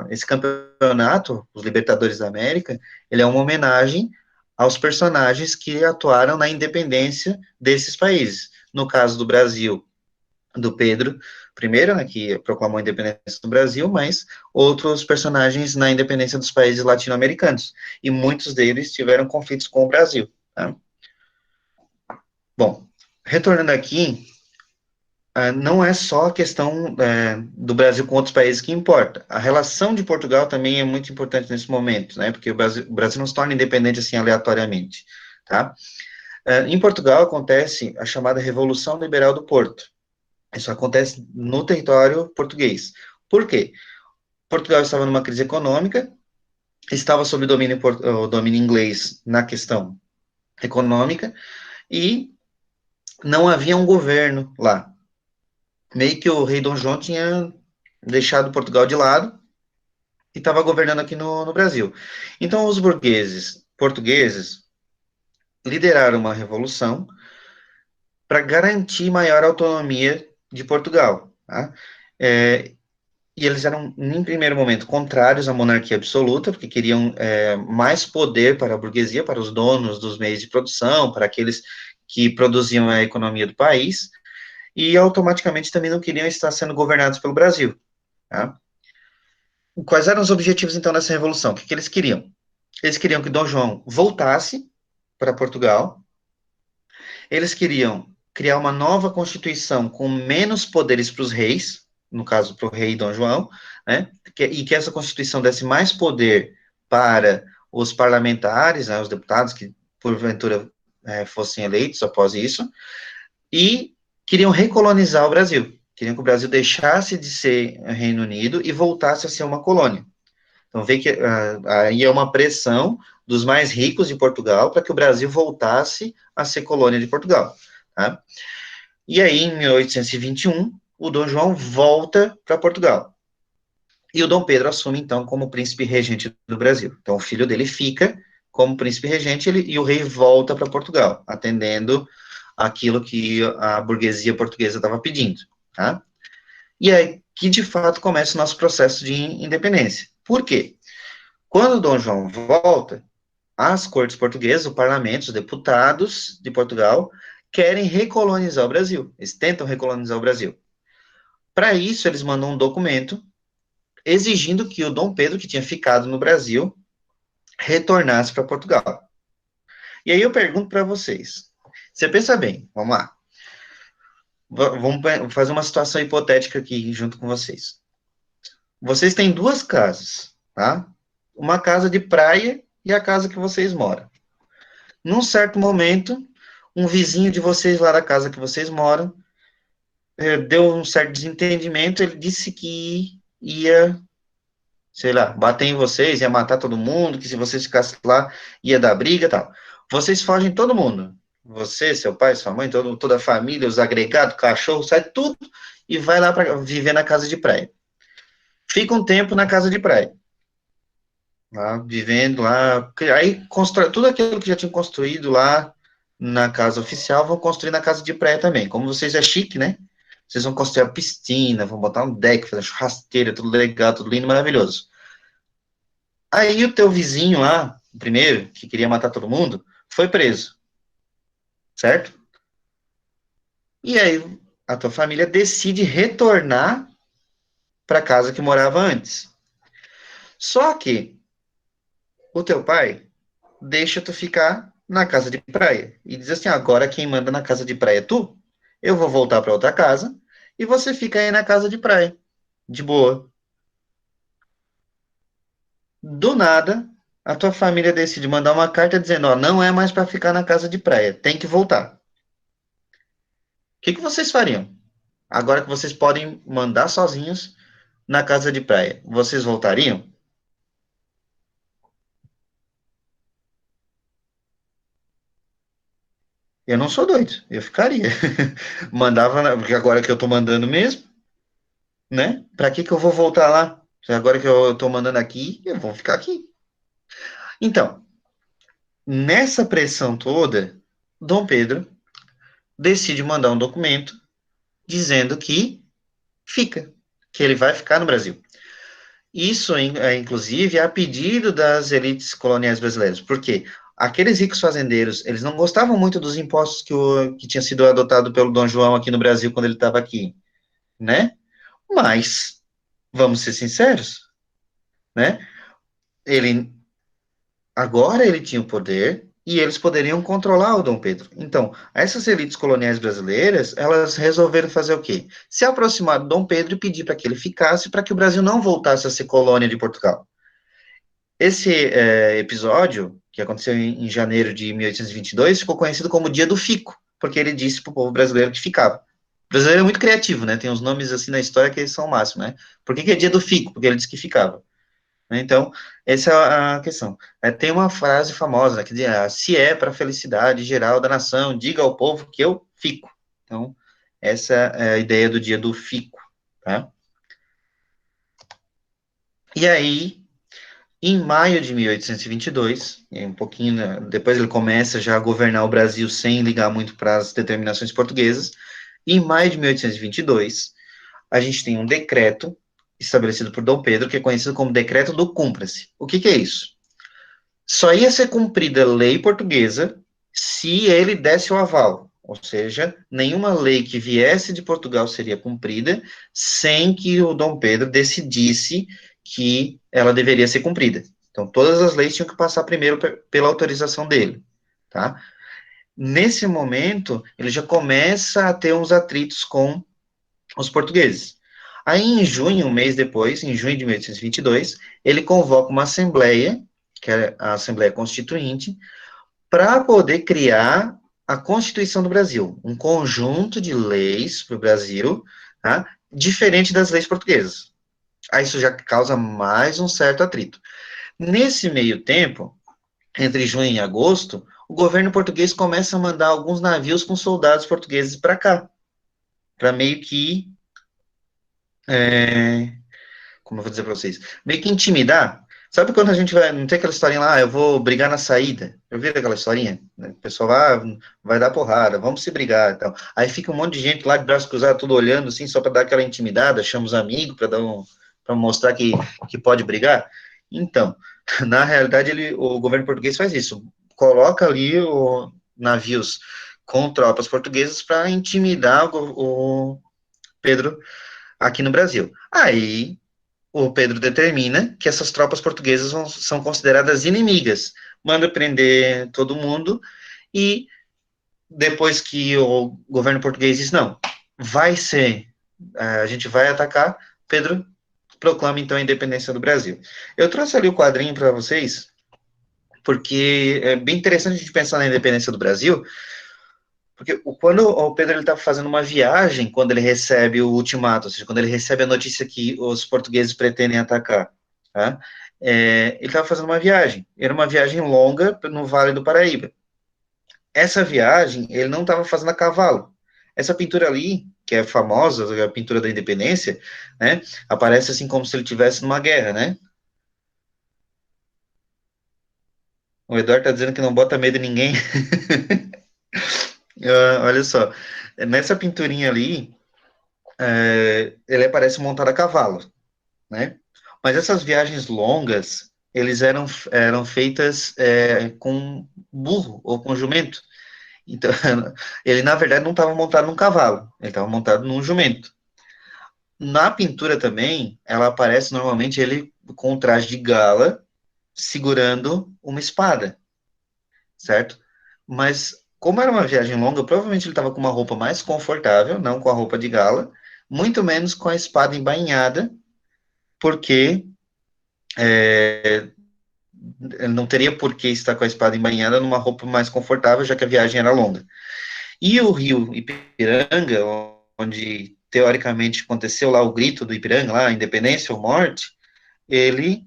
esse campeonato, os Libertadores da América, ele é uma homenagem aos personagens que atuaram na independência desses países. No caso do Brasil, do Pedro I, né, que proclamou a independência do Brasil, mas outros personagens na independência dos países latino-americanos. E muitos deles tiveram conflitos com o Brasil. Tá? Bom, retornando aqui, não é só a questão do Brasil com outros países que importa. A relação de Portugal também é muito importante nesse momento, né? Porque o Brasil não se torna independente assim aleatoriamente, tá? Em Portugal acontece a chamada Revolução Liberal do Porto. Isso acontece no território português. Por quê? Portugal estava numa crise econômica, estava sob o domínio inglês na questão econômica e não havia um governo lá. Meio que o rei Dom João tinha deixado Portugal de lado e estava governando aqui no Brasil. Então, os burgueses portugueses lideraram uma revolução para garantir maior autonomia de Portugal. Tá? É, e eles eram, em primeiro momento, contrários à monarquia absoluta, porque queriam mais poder para a burguesia, para os donos dos meios de produção, para aqueles que produziam a economia do país, e automaticamente também não queriam estar sendo governados pelo Brasil. Tá? Quais eram os objetivos, então, dessa revolução? O que eles queriam? Eles queriam que Dom João voltasse para Portugal, eles queriam criar uma nova constituição com menos poderes para os reis, no caso, para o rei Dom João, né, e que essa constituição desse mais poder para os parlamentares, né, os deputados que, porventura, fossem eleitos após isso, e queriam recolonizar o Brasil. Queriam que o Brasil deixasse de ser Reino Unido e voltasse a ser uma colônia. Então, vê que aí é uma pressão dos mais ricos de Portugal para que o Brasil voltasse a ser colônia de Portugal. Tá? E aí, em 1821, o Dom João volta para Portugal. E o Dom Pedro assume, então, como príncipe regente do Brasil. Então, o filho dele fica como príncipe regente e o rei volta para Portugal, atendendo aquilo que a burguesia portuguesa estava pedindo. Tá? E aí que, de fato, começa o nosso processo de independência. Por quê? Quando Dom João volta, as cortes portuguesas, o parlamento, os deputados de Portugal, querem recolonizar o Brasil. Eles tentam recolonizar o Brasil. Para isso, eles mandam um documento exigindo que o Dom Pedro, que tinha ficado no Brasil, retornasse para Portugal. E aí eu pergunto para vocês. Você pensa bem, vamos lá. Vamos fazer uma situação hipotética aqui junto com vocês. Vocês têm duas casas, tá? Uma casa de praia e a casa que vocês moram. Num certo momento, um vizinho de vocês lá da casa que vocês moram deu um certo desentendimento, ele disse que ia sei lá, bater em vocês, ia matar todo mundo, que se vocês ficassem lá, ia dar briga e tal. Vocês fogem todo mundo. Você, seu pai, sua mãe, toda a família, os agregados, cachorro, sai tudo e vai lá para viver na casa de praia. Fica um tempo na casa de praia, lá, vivendo lá, aí constrói tudo aquilo que já tinham construído lá na casa oficial, vão construir na casa de praia também. Como vocês é chique, né? Vocês vão construir a piscina, vão botar um deck, fazer churrasqueira, tudo legal, tudo lindo, maravilhoso. Aí o teu vizinho lá, o primeiro, que queria matar todo mundo, foi preso, certo? E aí a tua família decide retornar para a casa que morava antes. Só que o teu pai deixa tu ficar na casa de praia. E diz assim: agora quem manda na casa de praia é tu, eu vou voltar para outra casa e você fica aí na casa de praia, de boa. Do nada, a tua família decide mandar uma carta dizendo: ó, não é mais para ficar na casa de praia, tem que voltar. O que vocês fariam? Agora que vocês podem mandar sozinhos na casa de praia, vocês voltariam? Eu não sou doido, eu ficaria. Mandava, porque agora que eu tô mandando mesmo, né? Pra que eu vou voltar lá? Agora que eu tô mandando aqui, eu vou ficar aqui. Então, nessa pressão toda, Dom Pedro decide mandar um documento dizendo que fica, que ele vai ficar no Brasil. Isso, inclusive, é a pedido das elites coloniais brasileiras. Por quê? Aqueles ricos fazendeiros, eles não gostavam muito dos impostos que tinha sido adotado pelo Dom João aqui no Brasil quando ele estava aqui, né? Mas, vamos ser sinceros, né? Ele Agora ele tinha o poder e eles poderiam controlar o Dom Pedro. Então, essas elites coloniais brasileiras, elas resolveram fazer o quê? Se aproximar do Dom Pedro e pedir para que ele ficasse, para que o Brasil não voltasse a ser colônia de Portugal. Esse episódio, que aconteceu em janeiro de 1822, ficou conhecido como Dia do Fico, porque ele disse para o povo brasileiro que ficava. O brasileiro é muito criativo, né? Tem uns nomes assim na história que eles são o máximo, né? Por que é Dia do Fico? Porque ele disse que ficava. Né? Então, essa é a questão. Tem uma frase famosa, né, que diz, se é para a felicidade geral da nação, diga ao povo que eu fico. Então, essa é a ideia do dia do fico, tá? E aí, em maio de 1822, um pouquinho, né, depois ele começa já a governar o Brasil sem ligar muito para as determinações portuguesas, em maio de 1822, a gente tem um decreto estabelecido por Dom Pedro, que é conhecido como Decreto do Cúmpra-se. O que é isso? Só ia ser cumprida lei portuguesa se ele desse o aval, ou seja, nenhuma lei que viesse de Portugal seria cumprida sem que o Dom Pedro decidisse que ela deveria ser cumprida. Então, todas as leis tinham que passar primeiro pela autorização dele, tá? Nesse momento, ele já começa a ter uns atritos com os portugueses. Aí, em junho, um mês depois, em junho de 1822, ele convoca uma assembleia, que é a Assembleia Constituinte, para poder criar a Constituição do Brasil, um conjunto de leis para o Brasil, tá? Diferente das leis portuguesas. Aí isso já causa mais um certo atrito. Nesse meio tempo, entre junho e agosto, o governo português começa a mandar alguns navios com soldados portugueses para cá, para meio que é, como eu vou dizer para vocês, meio que intimidar. Sabe quando a gente vai, não tem aquela historinha lá, eu vou brigar na saída? Eu vi aquela historinha? Né? O pessoal vai dar porrada, vamos se brigar e tal. Aí fica um monte de gente lá de braço cruzado, tudo olhando assim, só para dar aquela intimidada, chama os amigos para dar para mostrar que pode brigar. Então, na realidade, o governo português faz isso, coloca ali navios com tropas portuguesas para intimidar o Pedro aqui no Brasil. Aí o Pedro determina que essas tropas portuguesas são consideradas inimigas, manda prender todo mundo e depois que o governo português diz não, vai ser, a gente vai atacar, Pedro proclama então a independência do Brasil. Eu trouxe ali o quadrinho para vocês porque é bem interessante a gente pensar na independência do Brasil, porque quando o Pedro está fazendo uma viagem, quando ele recebe o ultimato, ou seja, quando ele recebe a notícia que os portugueses pretendem atacar, tá? Ele estava fazendo uma viagem, era uma viagem longa no Vale do Paraíba. Essa viagem, ele não estava fazendo a cavalo. Essa pintura ali, que é famosa, a pintura da Independência, né, aparece assim como se ele estivesse numa guerra, né? O Eduardo está dizendo que não bota medo em ninguém. Olha só, nessa pinturinha ali, ele aparece montado a cavalo, né? Mas essas viagens longas, eram feitas com burro ou com jumento. Então, ele na verdade não estava montado num cavalo, ele estava montado num jumento. Na pintura também, ela aparece normalmente ele com um traje de gala, segurando uma espada, certo? Mas como era uma viagem longa, provavelmente ele estava com uma roupa mais confortável, não com a roupa de gala, muito menos com a espada embainhada, porque ele não teria por que estar com a espada embainhada numa roupa mais confortável, já que a viagem era longa. E o rio Ipiranga, onde teoricamente aconteceu lá o grito do Ipiranga, lá, Independência ou Morte, ele,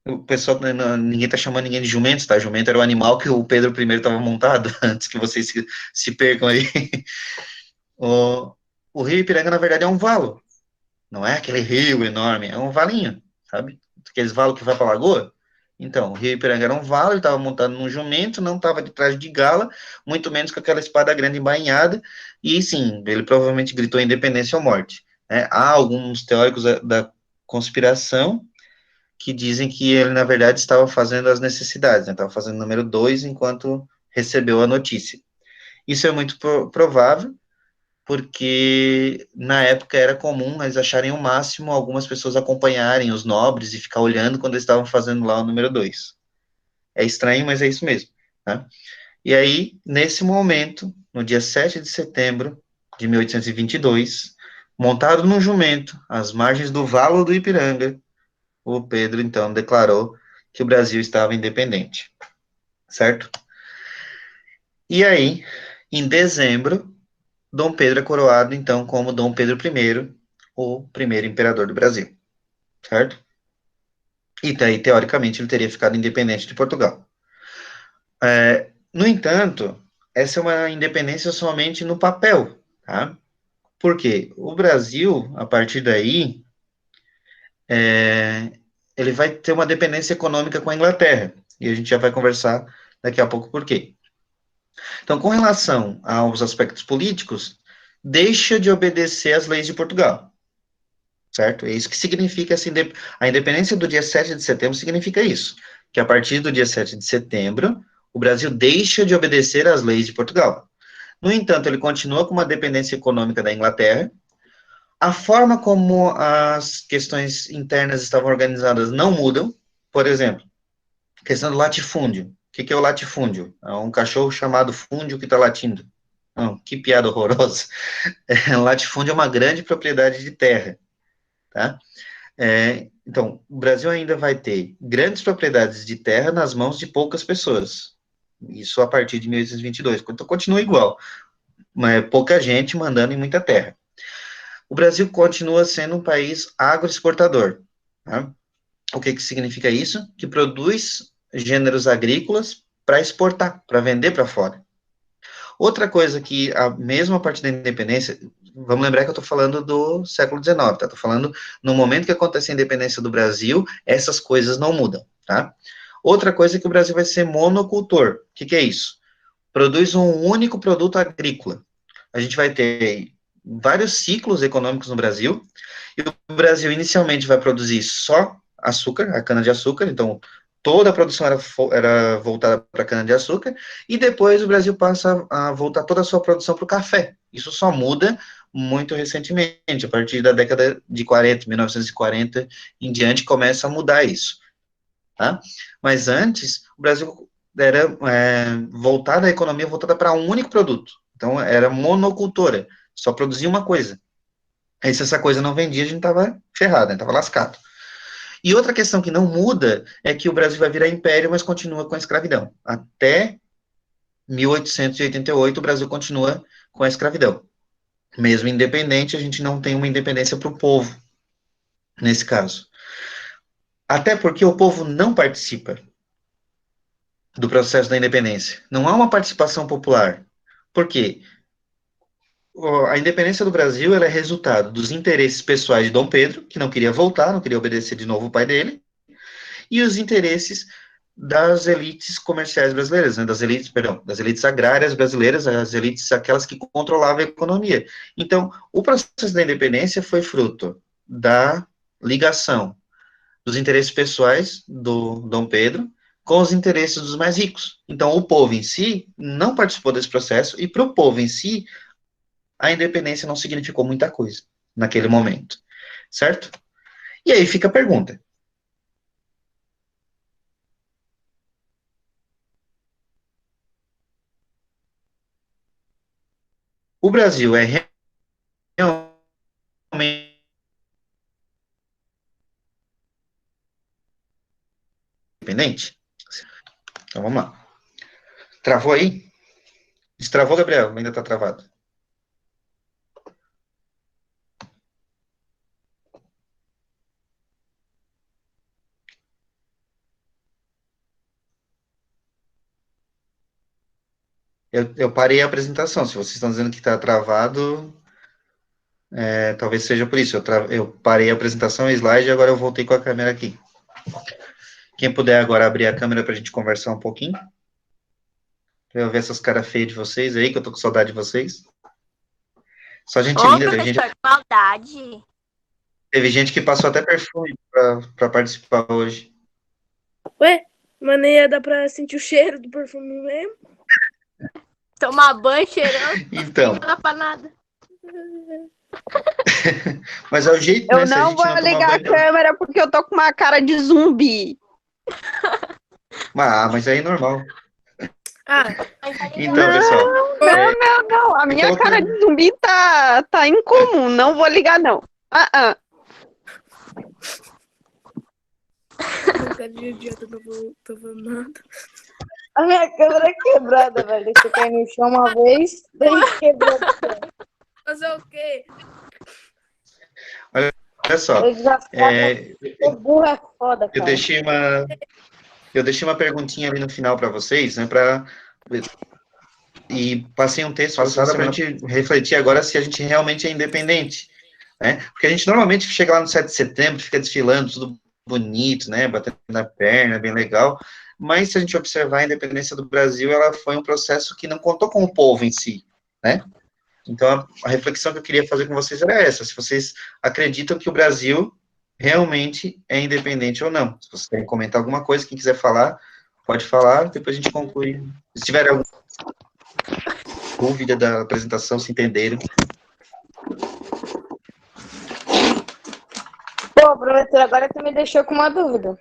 o pessoal, ninguém tá chamando ninguém de jumento, tá? Jumento era o animal que o Pedro I estava montado, antes que vocês se percam aí. O, o rio Ipiranga, na verdade, é um valo, não é aquele rio enorme, é um valinho, sabe? Aqueles valos que vai para lagoa. Então, o rio Ipiranga era um valo, ele estava montado num jumento, não estava de trás de gala, muito menos com aquela espada grande embainhada, e sim, ele provavelmente gritou independência ou morte. Né? Há alguns teóricos da conspiração que dizem que ele, na verdade, estava fazendo as necessidades, né? Estava fazendo o número 2 enquanto recebeu a notícia. Isso é muito provável, porque na época era comum eles acharem o máximo algumas pessoas acompanharem os nobres e ficar olhando quando eles estavam fazendo lá o número 2. É estranho, mas é isso mesmo. Tá? E aí, nesse momento, no dia 7 de setembro de 1822, montado num jumento, às margens do Valo do Ipiranga, o Pedro, então, declarou que o Brasil estava independente, certo? E aí, em dezembro, Dom Pedro é coroado, então, como Dom Pedro I, o primeiro imperador do Brasil, certo? E daí, teoricamente, ele teria ficado independente de Portugal. No entanto, essa é uma independência somente no papel, tá? Porque o Brasil, a partir daí, ele vai ter uma dependência econômica com a Inglaterra. E a gente já vai conversar daqui a pouco por quê. Então, com relação aos aspectos políticos, deixa de obedecer às leis de Portugal, certo? É isso que significa a independência do dia 7 de setembro significa isso, que a partir do dia 7 de setembro, o Brasil deixa de obedecer às leis de Portugal. No entanto, ele continua com uma dependência econômica da Inglaterra. A forma como as questões internas estavam organizadas não mudam. Por exemplo, questão do latifúndio. O que é o latifúndio? É um cachorro chamado Fúndio que está latindo. Não, que piada horrorosa. Latifúndio é uma grande propriedade de terra, tá? Então, o Brasil ainda vai ter grandes propriedades de terra nas mãos de poucas pessoas. Isso a partir de 1822. Então, continua igual, mas pouca gente mandando em muita terra. O Brasil continua sendo um país agroexportador. Tá? O que significa isso? Que produz gêneros agrícolas para exportar, para vender para fora. Outra coisa que, mesmo a partir da independência, vamos lembrar que eu estou falando do século XIX, tá? Estou falando no momento que acontece a independência do Brasil, essas coisas não mudam, tá? Outra coisa é que o Brasil vai ser monocultor. O que é isso? Produz um único produto agrícola. A gente vai ter vários ciclos econômicos no Brasil, e o Brasil inicialmente vai produzir só açúcar, a cana-de-açúcar, então toda a produção era voltada para a cana-de-açúcar, e depois o Brasil passa a voltar toda a sua produção para o café. Isso só muda muito recentemente, a partir da década de 40, 1940 em diante, começa a mudar isso. Tá? Mas antes, o Brasil era voltada, a economia voltada para um único produto. Então, era monocultora, só produzia uma coisa. Aí, se essa coisa não vendia, a gente estava ferrado, estava lascado. E outra questão que não muda é que o Brasil vai virar império, mas continua com a escravidão. Até 1888, o Brasil continua com a escravidão. Mesmo independente, a gente não tem uma independência para o povo, nesse caso. Até porque o povo não participa do processo da independência. Não há uma participação popular. Por quê? A independência do Brasil ela é resultado dos interesses pessoais de Dom Pedro, que não queria voltar, não queria obedecer de novo o pai dele, e os interesses das elites comerciais brasileiras, né, das elites agrárias brasileiras, as elites aquelas que controlavam a economia. Então, o processo da independência foi fruto da ligação dos interesses pessoais do Dom Pedro com os interesses dos mais ricos. Então, o povo em si não participou desse processo, e para o povo em si, a independência não significou muita coisa naquele momento, certo? E aí fica a pergunta: o Brasil é realmente independente? Então vamos lá. Travou aí? Destravou, Gabriel? Ainda está travado. Eu parei a apresentação. Se vocês estão dizendo que está travado, talvez seja por isso. Eu parei a apresentação, o slide, e agora eu voltei com a câmera aqui. Quem puder agora abrir a câmera para a gente conversar um pouquinho. Para eu ver essas caras feias de vocês aí, que eu tô com saudade de vocês. Só gente Ô, linda. professor, que maldade. Teve gente que passou até perfume para participar hoje. Ué, mas nem ia dar pra sentir o cheiro do perfume mesmo? Tomar banho cheirando, Então, não dá pra nada. mas é o jeito, Eu né? Se a não gente vou não tomar ligar a banho. câmera porque eu tô com uma cara de zumbi. Mas aí é normal. Ah, Então, pessoal. Não, a minha cara de zumbi tá incomum. Não vou ligar, não. nunca de idiota, não tô falando nada. A minha câmera é quebrada, velho. Deixa eu cair no chão uma vez, daí quebrou. Fazer o quê? Olha só. O burro é foda, Eu cara. deixei uma perguntinha ali no final para vocês, né? E passei um texto passado para a gente refletir agora se a gente realmente é independente, né? Porque a gente normalmente chega lá no 7 de setembro, fica desfilando, tudo bonito, né? Batendo na perna, bem legal. Mas se a gente observar a independência do Brasil, ela foi um processo que não contou com o povo em si, né? Então, a reflexão que eu queria fazer com vocês era essa: se vocês acreditam que o Brasil realmente é independente ou não. Se vocês querem comentar alguma coisa, quem quiser falar, pode falar, depois a gente conclui. Se tiver alguma dúvida da apresentação, se entenderam. Pô, professor, agora tu me deixou com uma dúvida.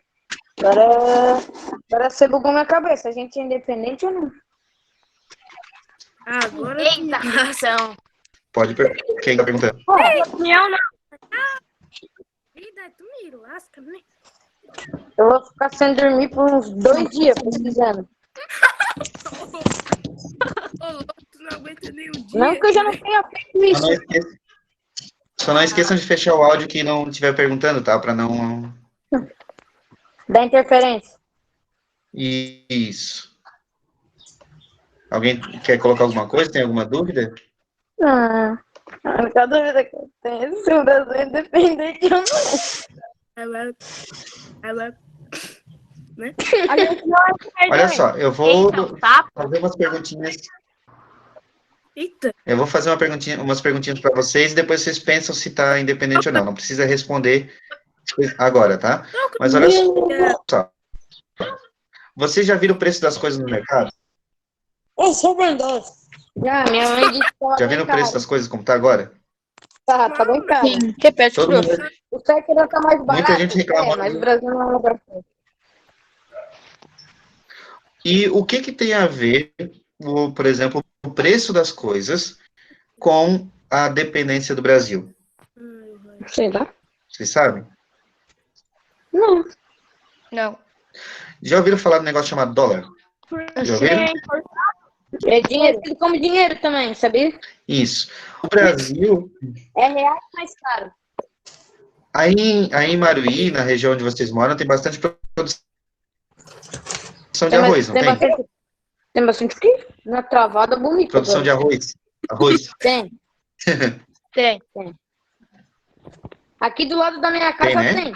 Agora você bugou minha cabeça. A gente é independente ou não? Agora Eita, ação. Quem está perguntando? Opinião, não. Vida, tu me lasca, né? Eu vou ficar sem dormir por uns 2 dias pesquisando. Ô, louco, tu não aguenta nem um dia. Não que eu já não tenha feito isso. Só não esqueçam de fechar o áudio que não estiver perguntando, tá? Para não... Dá interferência. Isso. Alguém quer colocar alguma coisa? Tem alguma dúvida? A única dúvida que eu tenho é se o Brasil é independente ou não. Né? A gente não é Olha só, eu vou Papo. fazer umas perguntinhas. Eita. Eu vou fazer umas perguntinhas para vocês e depois vocês pensam se está independente ou não. Não precisa responder agora, tá? Mas olha só. Vocês já viram o preço das coisas no mercado? Eu sou verdade. Já, minha mãe disse que tava Já bem viram o preço caro. das coisas como está agora? Tá bem caro. Repete, Todo prof. mundo, O certo era tá mais barato. muita gente reclamando. Mas o Brasil não é um lugar certo. E o que tem a ver, por exemplo, o preço das coisas com a dependência do Brasil? Sei lá. Vocês sabem? Não. Não. Já ouviram falar do negócio chamado dólar? Já ouviram? É dinheiro. Ele come dinheiro também, sabia? Isso. O Brasil, É real mais caro. Aí em Maruí, na região onde vocês moram, tem bastante produção de Tem, arroz, não tem tem? bastante. Tem bastante o quê? Uma travada bonita. Produção de agora. arroz. Arroz. Tem. Tem. Aqui do lado da minha casa Tem, né? tem.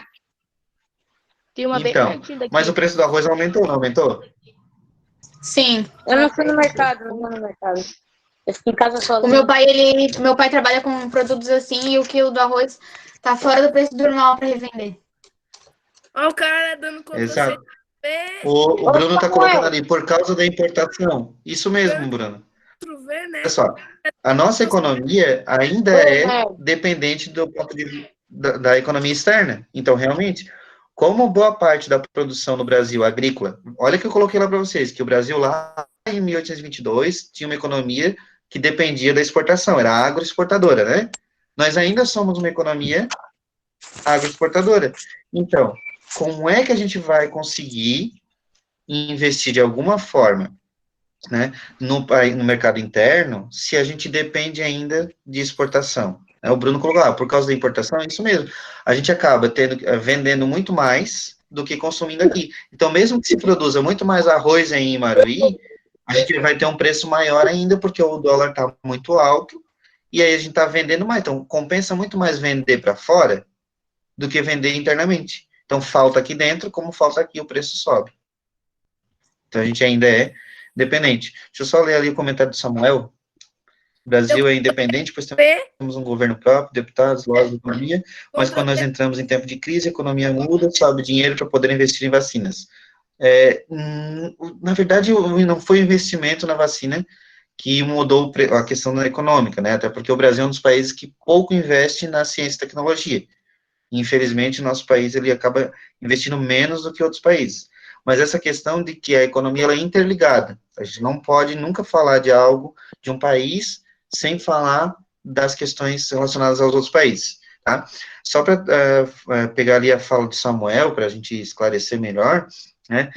Tem uma bem Então, pertinho daqui. mas o preço do arroz aumentou, não aumentou? Sim. Eu não fui no mercado, não vou no mercado. Eu fico em casa O sozinho. meu pai trabalha com produtos assim e o quilo do arroz tá fora do preço normal para revender. Olha o cara dando conta Exato. C, O Bruno está Samuel. colocando ali, por causa da importação. Isso mesmo, Bruno. V, né? Olha só, a nossa economia ainda é dependente do ponto de vista da economia externa. Então, realmente, como boa parte da produção no Brasil agrícola, olha que eu coloquei lá para vocês, que o Brasil lá em 1822 tinha uma economia que dependia da exportação, era agroexportadora, né? Nós ainda somos uma economia agroexportadora. Então, como é que a gente vai conseguir investir de alguma forma, né, no mercado interno, se a gente depende ainda de exportação? O Bruno colocou, por causa da importação, é isso mesmo. A gente acaba vendendo muito mais do que consumindo aqui. Então, mesmo que se produza muito mais arroz em Imaruí, a gente vai ter um preço maior ainda, porque o dólar está muito alto, e aí a gente está vendendo mais. Então, compensa muito mais vender para fora do que vender internamente. Então, falta aqui dentro, como falta aqui, o preço sobe. Então, a gente ainda é dependente. Deixa eu só ler ali o comentário do Samuel. O Brasil é independente, pois temos um governo próprio, deputados, lojas, economia, mas quando nós entramos em tempo de crise, a economia muda, sobe dinheiro para poder investir em vacinas. Na verdade, não foi o investimento na vacina que mudou a questão da econômica, né? Até porque o Brasil é um dos países que pouco investe na ciência e tecnologia. Infelizmente, o nosso país ele acaba investindo menos do que outros países. Mas essa questão de que a economia ela é interligada, a gente não pode nunca falar de algo, de um país, sem falar das questões relacionadas aos outros países, tá? Só para pegar ali a fala de Samuel, para a gente esclarecer melhor, né?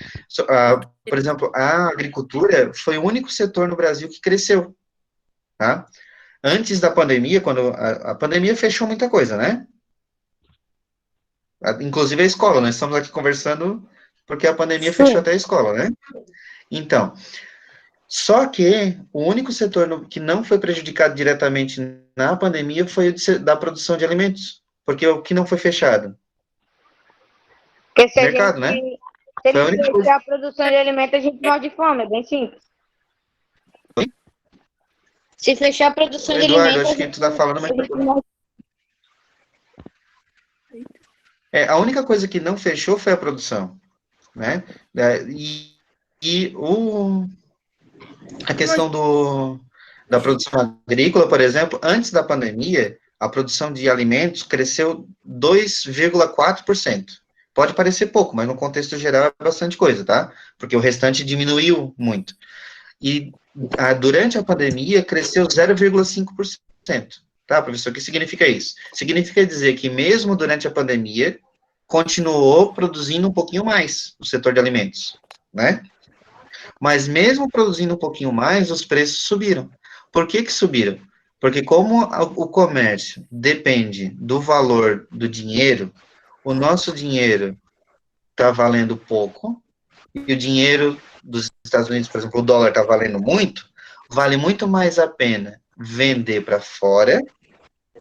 Por exemplo, a agricultura foi o único setor no Brasil que cresceu, tá? Antes da pandemia, quando a pandemia fechou muita coisa, né? Inclusive a escola, nós estamos aqui conversando porque a pandemia fechou até a escola, né? Então, só que o único setor que não foi prejudicado diretamente na pandemia foi o da produção de alimentos, porque o que não foi fechado? Porque se Mercado, né? Se Foi a ele única fechar a produção de alimentos, a gente morre de fome, é bem simples. Se fechar a produção de Eduardo, alimentos, acho que tu tá falando, mas a única coisa que não fechou foi a produção, né? A questão da produção agrícola, por exemplo, antes da pandemia, a produção de alimentos cresceu 2,4%. Pode parecer pouco, mas no contexto geral é bastante coisa, tá? Porque o restante diminuiu muito. E durante a pandemia cresceu 0,5%. Tá, professor? O que significa isso? Significa dizer que mesmo durante a pandemia, continuou produzindo um pouquinho mais o setor de alimentos, né? Mas mesmo produzindo um pouquinho mais, os preços subiram. Por que subiram? Porque como o comércio depende do valor do dinheiro, o nosso dinheiro está valendo pouco, e o dinheiro dos Estados Unidos, por exemplo, o dólar está valendo muito, vale muito mais a pena vender para fora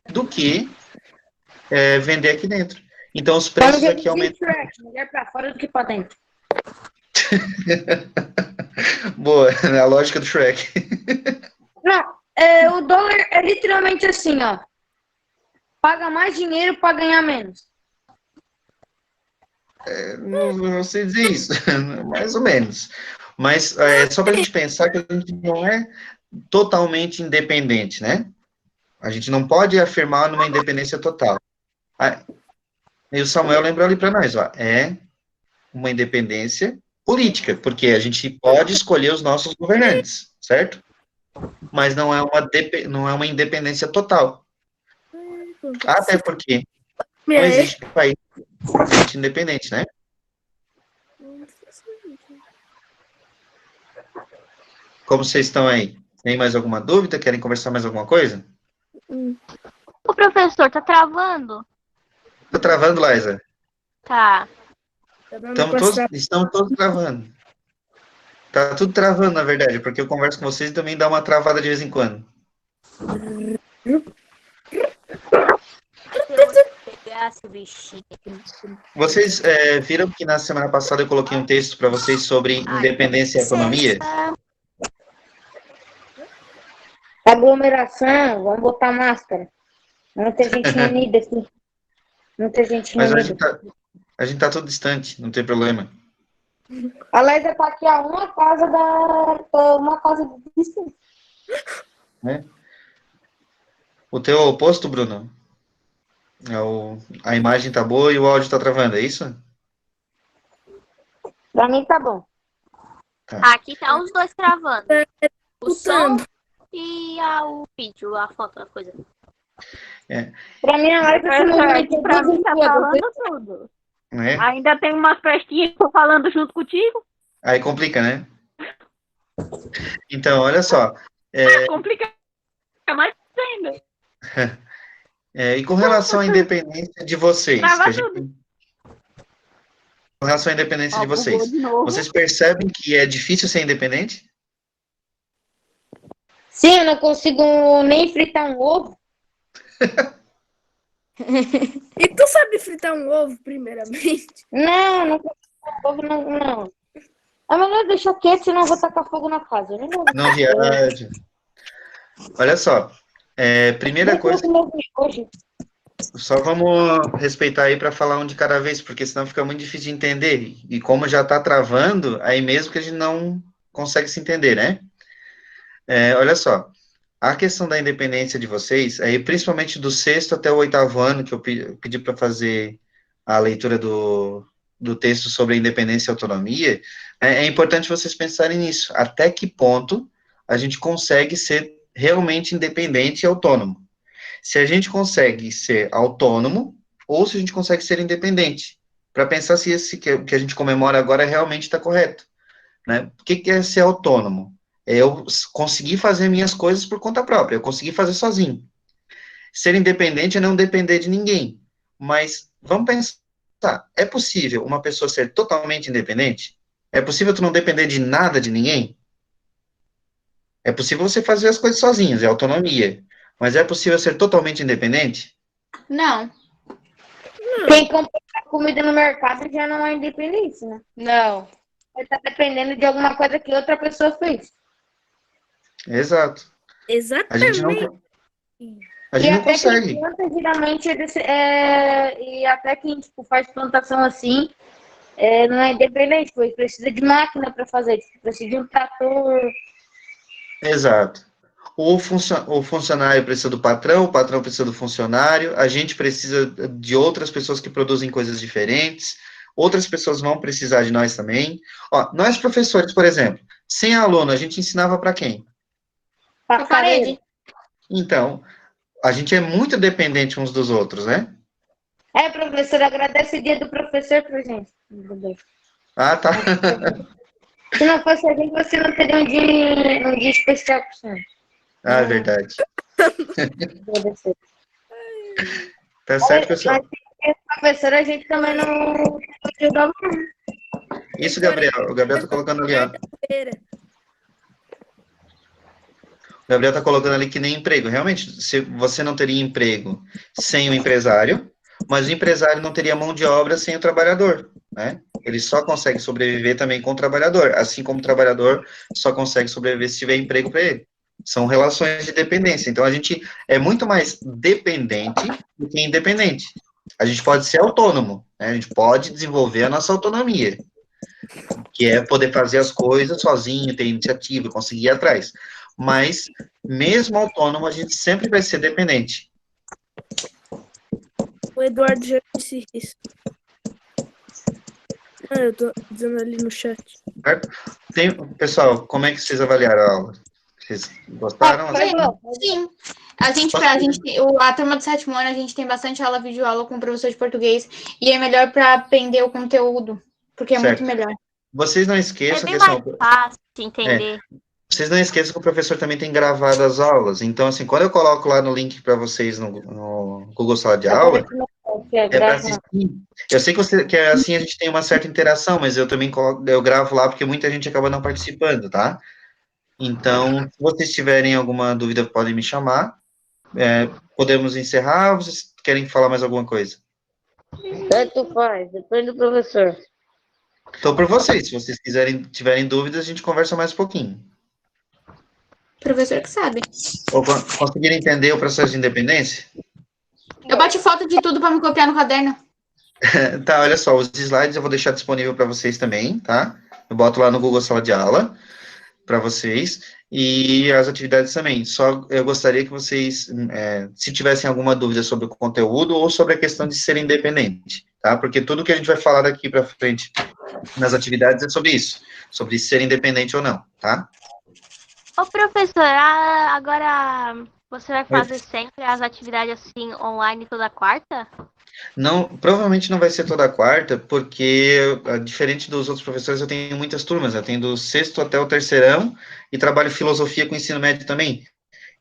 do que vender aqui dentro. Então, os preços aqui aumentam. Melhor para fora do que para dentro. Boa, a lógica do Shrek. Não, o dólar é literalmente assim, ó. Paga mais dinheiro para ganhar menos. Não sei dizer isso, mais ou menos. Mas só para a gente pensar que a gente não é totalmente independente, né? A gente não pode afirmar numa independência total. E o Samuel lembrou ali para nós, ó, é uma independência política, porque a gente pode escolher os nossos governantes, certo? Mas não é uma independência total. Até porque não existe país independente, né? Como vocês estão aí? Tem mais alguma dúvida? Querem conversar mais alguma coisa? O professor tá travando. Tá travando, Liza? Tá. Tá dando pra Estamos todos travando. Tá tudo travando, na verdade, porque eu converso com vocês e também dá uma travada de vez em quando. Pegar esse bichinho aqui. Vocês viram que na semana passada eu coloquei um texto para vocês sobre independência e autonomia? Aglomeração, vamos botar máscara. Muita gente reunida aqui. Muita gente Mas reunida. a gente tá tudo distante, não tem problema. A Laísa tá aqui a uma casa de distância. Né? O teu oposto, Bruno? A imagem tá boa e o áudio tá travando, é isso? Pra mim tá bom. Aqui tá os dois travando. O som escutando. e o vídeo, a foto, a coisa. Pra mim, a Laísa se movimenta Pra mim tá duas falando tudo. Né? Ainda tem umas pestinhas que eu falando junto contigo. Aí complica, né? Então, olha só. Complica mais ainda. E com relação à independência de vocês, Trava que a gente- tudo. com relação à independência de vocês, Bugou de novo. vocês percebem que é difícil ser independente? Sim, eu não consigo nem fritar um ovo. E tu sabe fritar um ovo, primeiramente? Não consigo fritar um ovo, não. É melhor deixar quieto, senão eu vou tacar fogo na casa. Eu não vou Não viaja. Olha só, primeira coisa, hoje. só vamos respeitar aí para falar um de cada vez, porque senão fica muito difícil de entender. E como já está travando, aí mesmo que a gente não consegue se entender, né? Olha só, a questão da independência de vocês, aí principalmente do 6º até o 8º ano, que eu pedi para fazer a leitura do texto sobre a independência e autonomia, é importante vocês pensarem nisso. Até que ponto a gente consegue ser realmente independente e autônomo? Se a gente consegue ser autônomo ou se a gente consegue ser independente, para pensar se esse que a gente comemora agora realmente está correto, né? O que é ser autônomo? É eu conseguir fazer minhas coisas por conta própria, eu conseguir fazer sozinho. Ser independente é não depender de ninguém, mas vamos pensar, é possível uma pessoa ser totalmente independente? É possível tu não depender de nada de ninguém? É possível você fazer as coisas sozinhos, é autonomia. Mas é possível ser totalmente independente? Não, Quem compra comida no mercado já não é independente, né? Não. Ele tá dependendo de alguma coisa que outra pessoa fez. Exato. A Exatamente. gente não consegue. Quem planta, geralmente, e até quem tipo, faz plantação assim, não é independente, pois precisa de máquina para fazer, precisa de um trator. Exato. O funcionário precisa do patrão, o patrão precisa do funcionário, a gente precisa de outras pessoas que produzem coisas diferentes, outras pessoas vão precisar de nós também. Ó, nós professores, por exemplo, sem aluno, a gente ensinava para quem? a parede. Então, a gente é muito dependente uns dos outros, né? Professor, agradece o dia do professor pra gente. Ah, tá. Se não fosse a gente, você não teria um dia especial pro senhor. Ah, verdade. Agradecer. Tá certo, pessoal. Mas, professor, a gente também não ajuda muito. Isso, Gabriel. O Gabriel tá colocando ali, ó. O Gabriel tá colocando ali que nem emprego. Realmente, se você não teria emprego sem o empresário, mas o empresário não teria mão de obra sem o trabalhador, né? Ele só consegue sobreviver também com o trabalhador, assim como o trabalhador só consegue sobreviver se tiver emprego para ele. São relações de dependência. Então, a gente é muito mais dependente do que independente. A gente pode ser autônomo, né? A gente pode desenvolver a nossa autonomia, que é poder fazer as coisas sozinho, ter iniciativa, conseguir ir atrás. Mas, mesmo autônomo, a gente sempre vai ser dependente. O Eduardo já disse isso. Eu tô dizendo ali no chat. Pessoal, como é que vocês avaliaram a aula? Vocês gostaram? Sim. A turma do 7º ano, a gente tem bastante aula, videoaula com o professor de português. E é melhor para aprender o conteúdo, porque é Certo. muito melhor. Vocês não esqueçam É bem que mais fácil de entender. vocês não esqueçam que o professor também tem gravado as aulas. Então, assim, quando eu coloco lá no link para vocês no Google Sala de Aula, que é É para grava. assistir. Eu sei que assim a gente tem uma certa interação, mas eu também eu gravo lá porque muita gente acaba não participando, tá? Então, se vocês tiverem alguma dúvida, podem me chamar. Podemos encerrar ou vocês querem falar mais alguma coisa? Tanto faz, depende do professor. Estou por vocês. Se vocês tiverem dúvidas, a gente conversa mais um pouquinho. Professor que sabe. Ou conseguiram entender o processo de independência? Eu bati foto de tudo para me copiar no caderno. Tá, olha só, os slides eu vou deixar disponível para vocês também, tá? Eu boto lá no Google Sala de Aula para vocês e as atividades também. Só eu gostaria que vocês, se tivessem alguma dúvida sobre o conteúdo ou sobre a questão de ser independente, tá? Porque tudo que a gente vai falar daqui para frente nas atividades é sobre isso, sobre ser independente ou não, tá? Ô, professor, agora você vai fazer sempre as atividades assim online toda quarta? Não, provavelmente não vai ser toda quarta, porque, diferente dos outros professores, eu tenho muitas turmas, eu tenho do sexto até o terceirão, e trabalho filosofia com ensino médio também.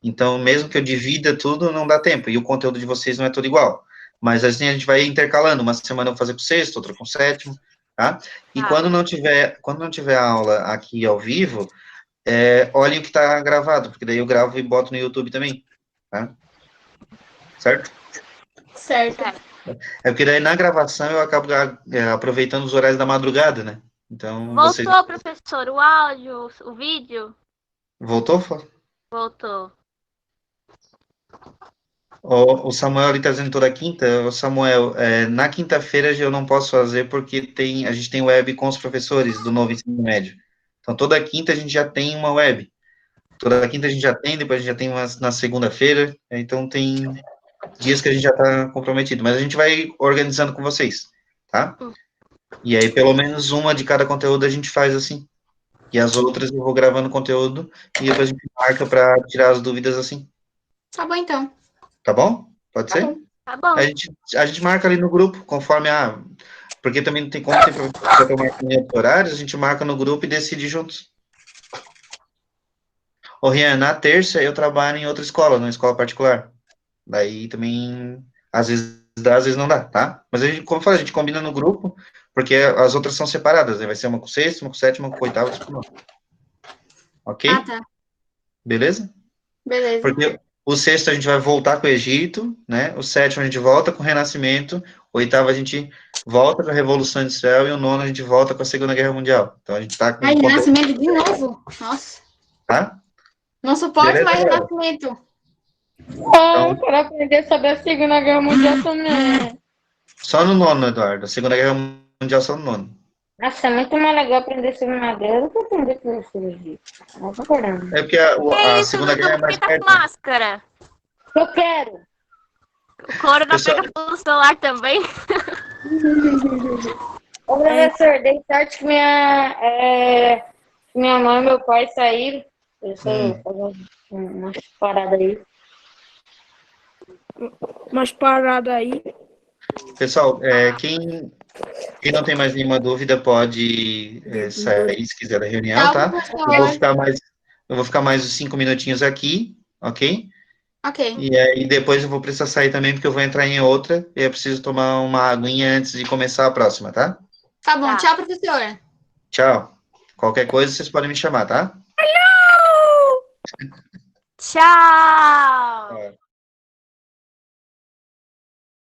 Então, mesmo que eu divida tudo, não dá tempo, e o conteúdo de vocês não é todo igual. Mas assim, a gente vai intercalando, uma semana eu vou fazer com o sexto, outra com o sétimo, tá? E quando não tiver aula aqui ao vivo, olhem o que está gravado, porque daí eu gravo e boto no YouTube também, tá? Certo? Certo. É porque daí na gravação eu acabo aproveitando os horários da madrugada, né? Então, Voltou, professor, o áudio, o vídeo? Voltou? Voltou. O Samuel ali tá dizendo toda quinta. O Samuel, na quinta-feira eu não posso fazer porque a gente tem web com os professores do novo ensino médio. Então, toda quinta a gente já tem uma web. Toda quinta a gente já tem, depois a gente já tem uma na segunda-feira. Então, tem dias que a gente já tá comprometido. Mas a gente vai organizando com vocês, tá? E aí, pelo menos uma de cada conteúdo a gente faz assim. E as outras eu vou gravando conteúdo e depois a gente marca para tirar as dúvidas assim. Tá bom, então. Tá bom? Pode ser? Tá bom. A gente marca ali no grupo, conforme porque também não tem como ter professor que marca em outros horários, a gente marca no grupo e decide juntos. Ô, Rian, na terça eu trabalho em outra escola, numa escola particular. Daí também, às vezes dá, às vezes não dá, tá? Mas a gente, como eu falei, a gente combina no grupo, porque as outras são separadas, né? Vai ser uma com sexta, uma com sétima, uma com oitava, outra com nona. Ok? Ah, tá. Beleza? Beleza. Porque o sexto a gente vai voltar com o Egito, né? O sétimo a gente volta com o Renascimento, o oitavo a gente volta com a Revolução Industrial e o nono a gente volta com a Segunda Guerra Mundial. Então a gente tá com... Ai, Renascimento de novo? Nossa. Tá? Não suporto Beleza, mais galera? Renascimento. Eu quero aprender sobre a Segunda Guerra Mundial também. Só no nono, Eduardo. A Segunda Guerra Mundial só no nono. Nossa, é muito mais legal aprender sobre uma guerra do que aprender filosofia. Não tô querendo. É porque a Segunda Guerra é mais Tá perto. com máscara. Eu quero. O couro não Pessoal- pega pelo celular também. Ô, professor, dei sorte que minha mãe e meu pai saíram. Eu sei fazer umas paradas aí. Umas paradas aí. Pessoal, quem não tem mais nenhuma dúvida pode sair se quiser da reunião, tá? Eu vou ficar mais uns 5 minutinhos aqui, ok? Ok. E aí depois eu vou precisar sair também, porque eu vou entrar em outra, e eu preciso tomar uma aguinha antes de começar a próxima, tá? Tá bom. Tá. Tchau, professor. Tchau. Qualquer coisa, vocês podem me chamar, tá? Tchau.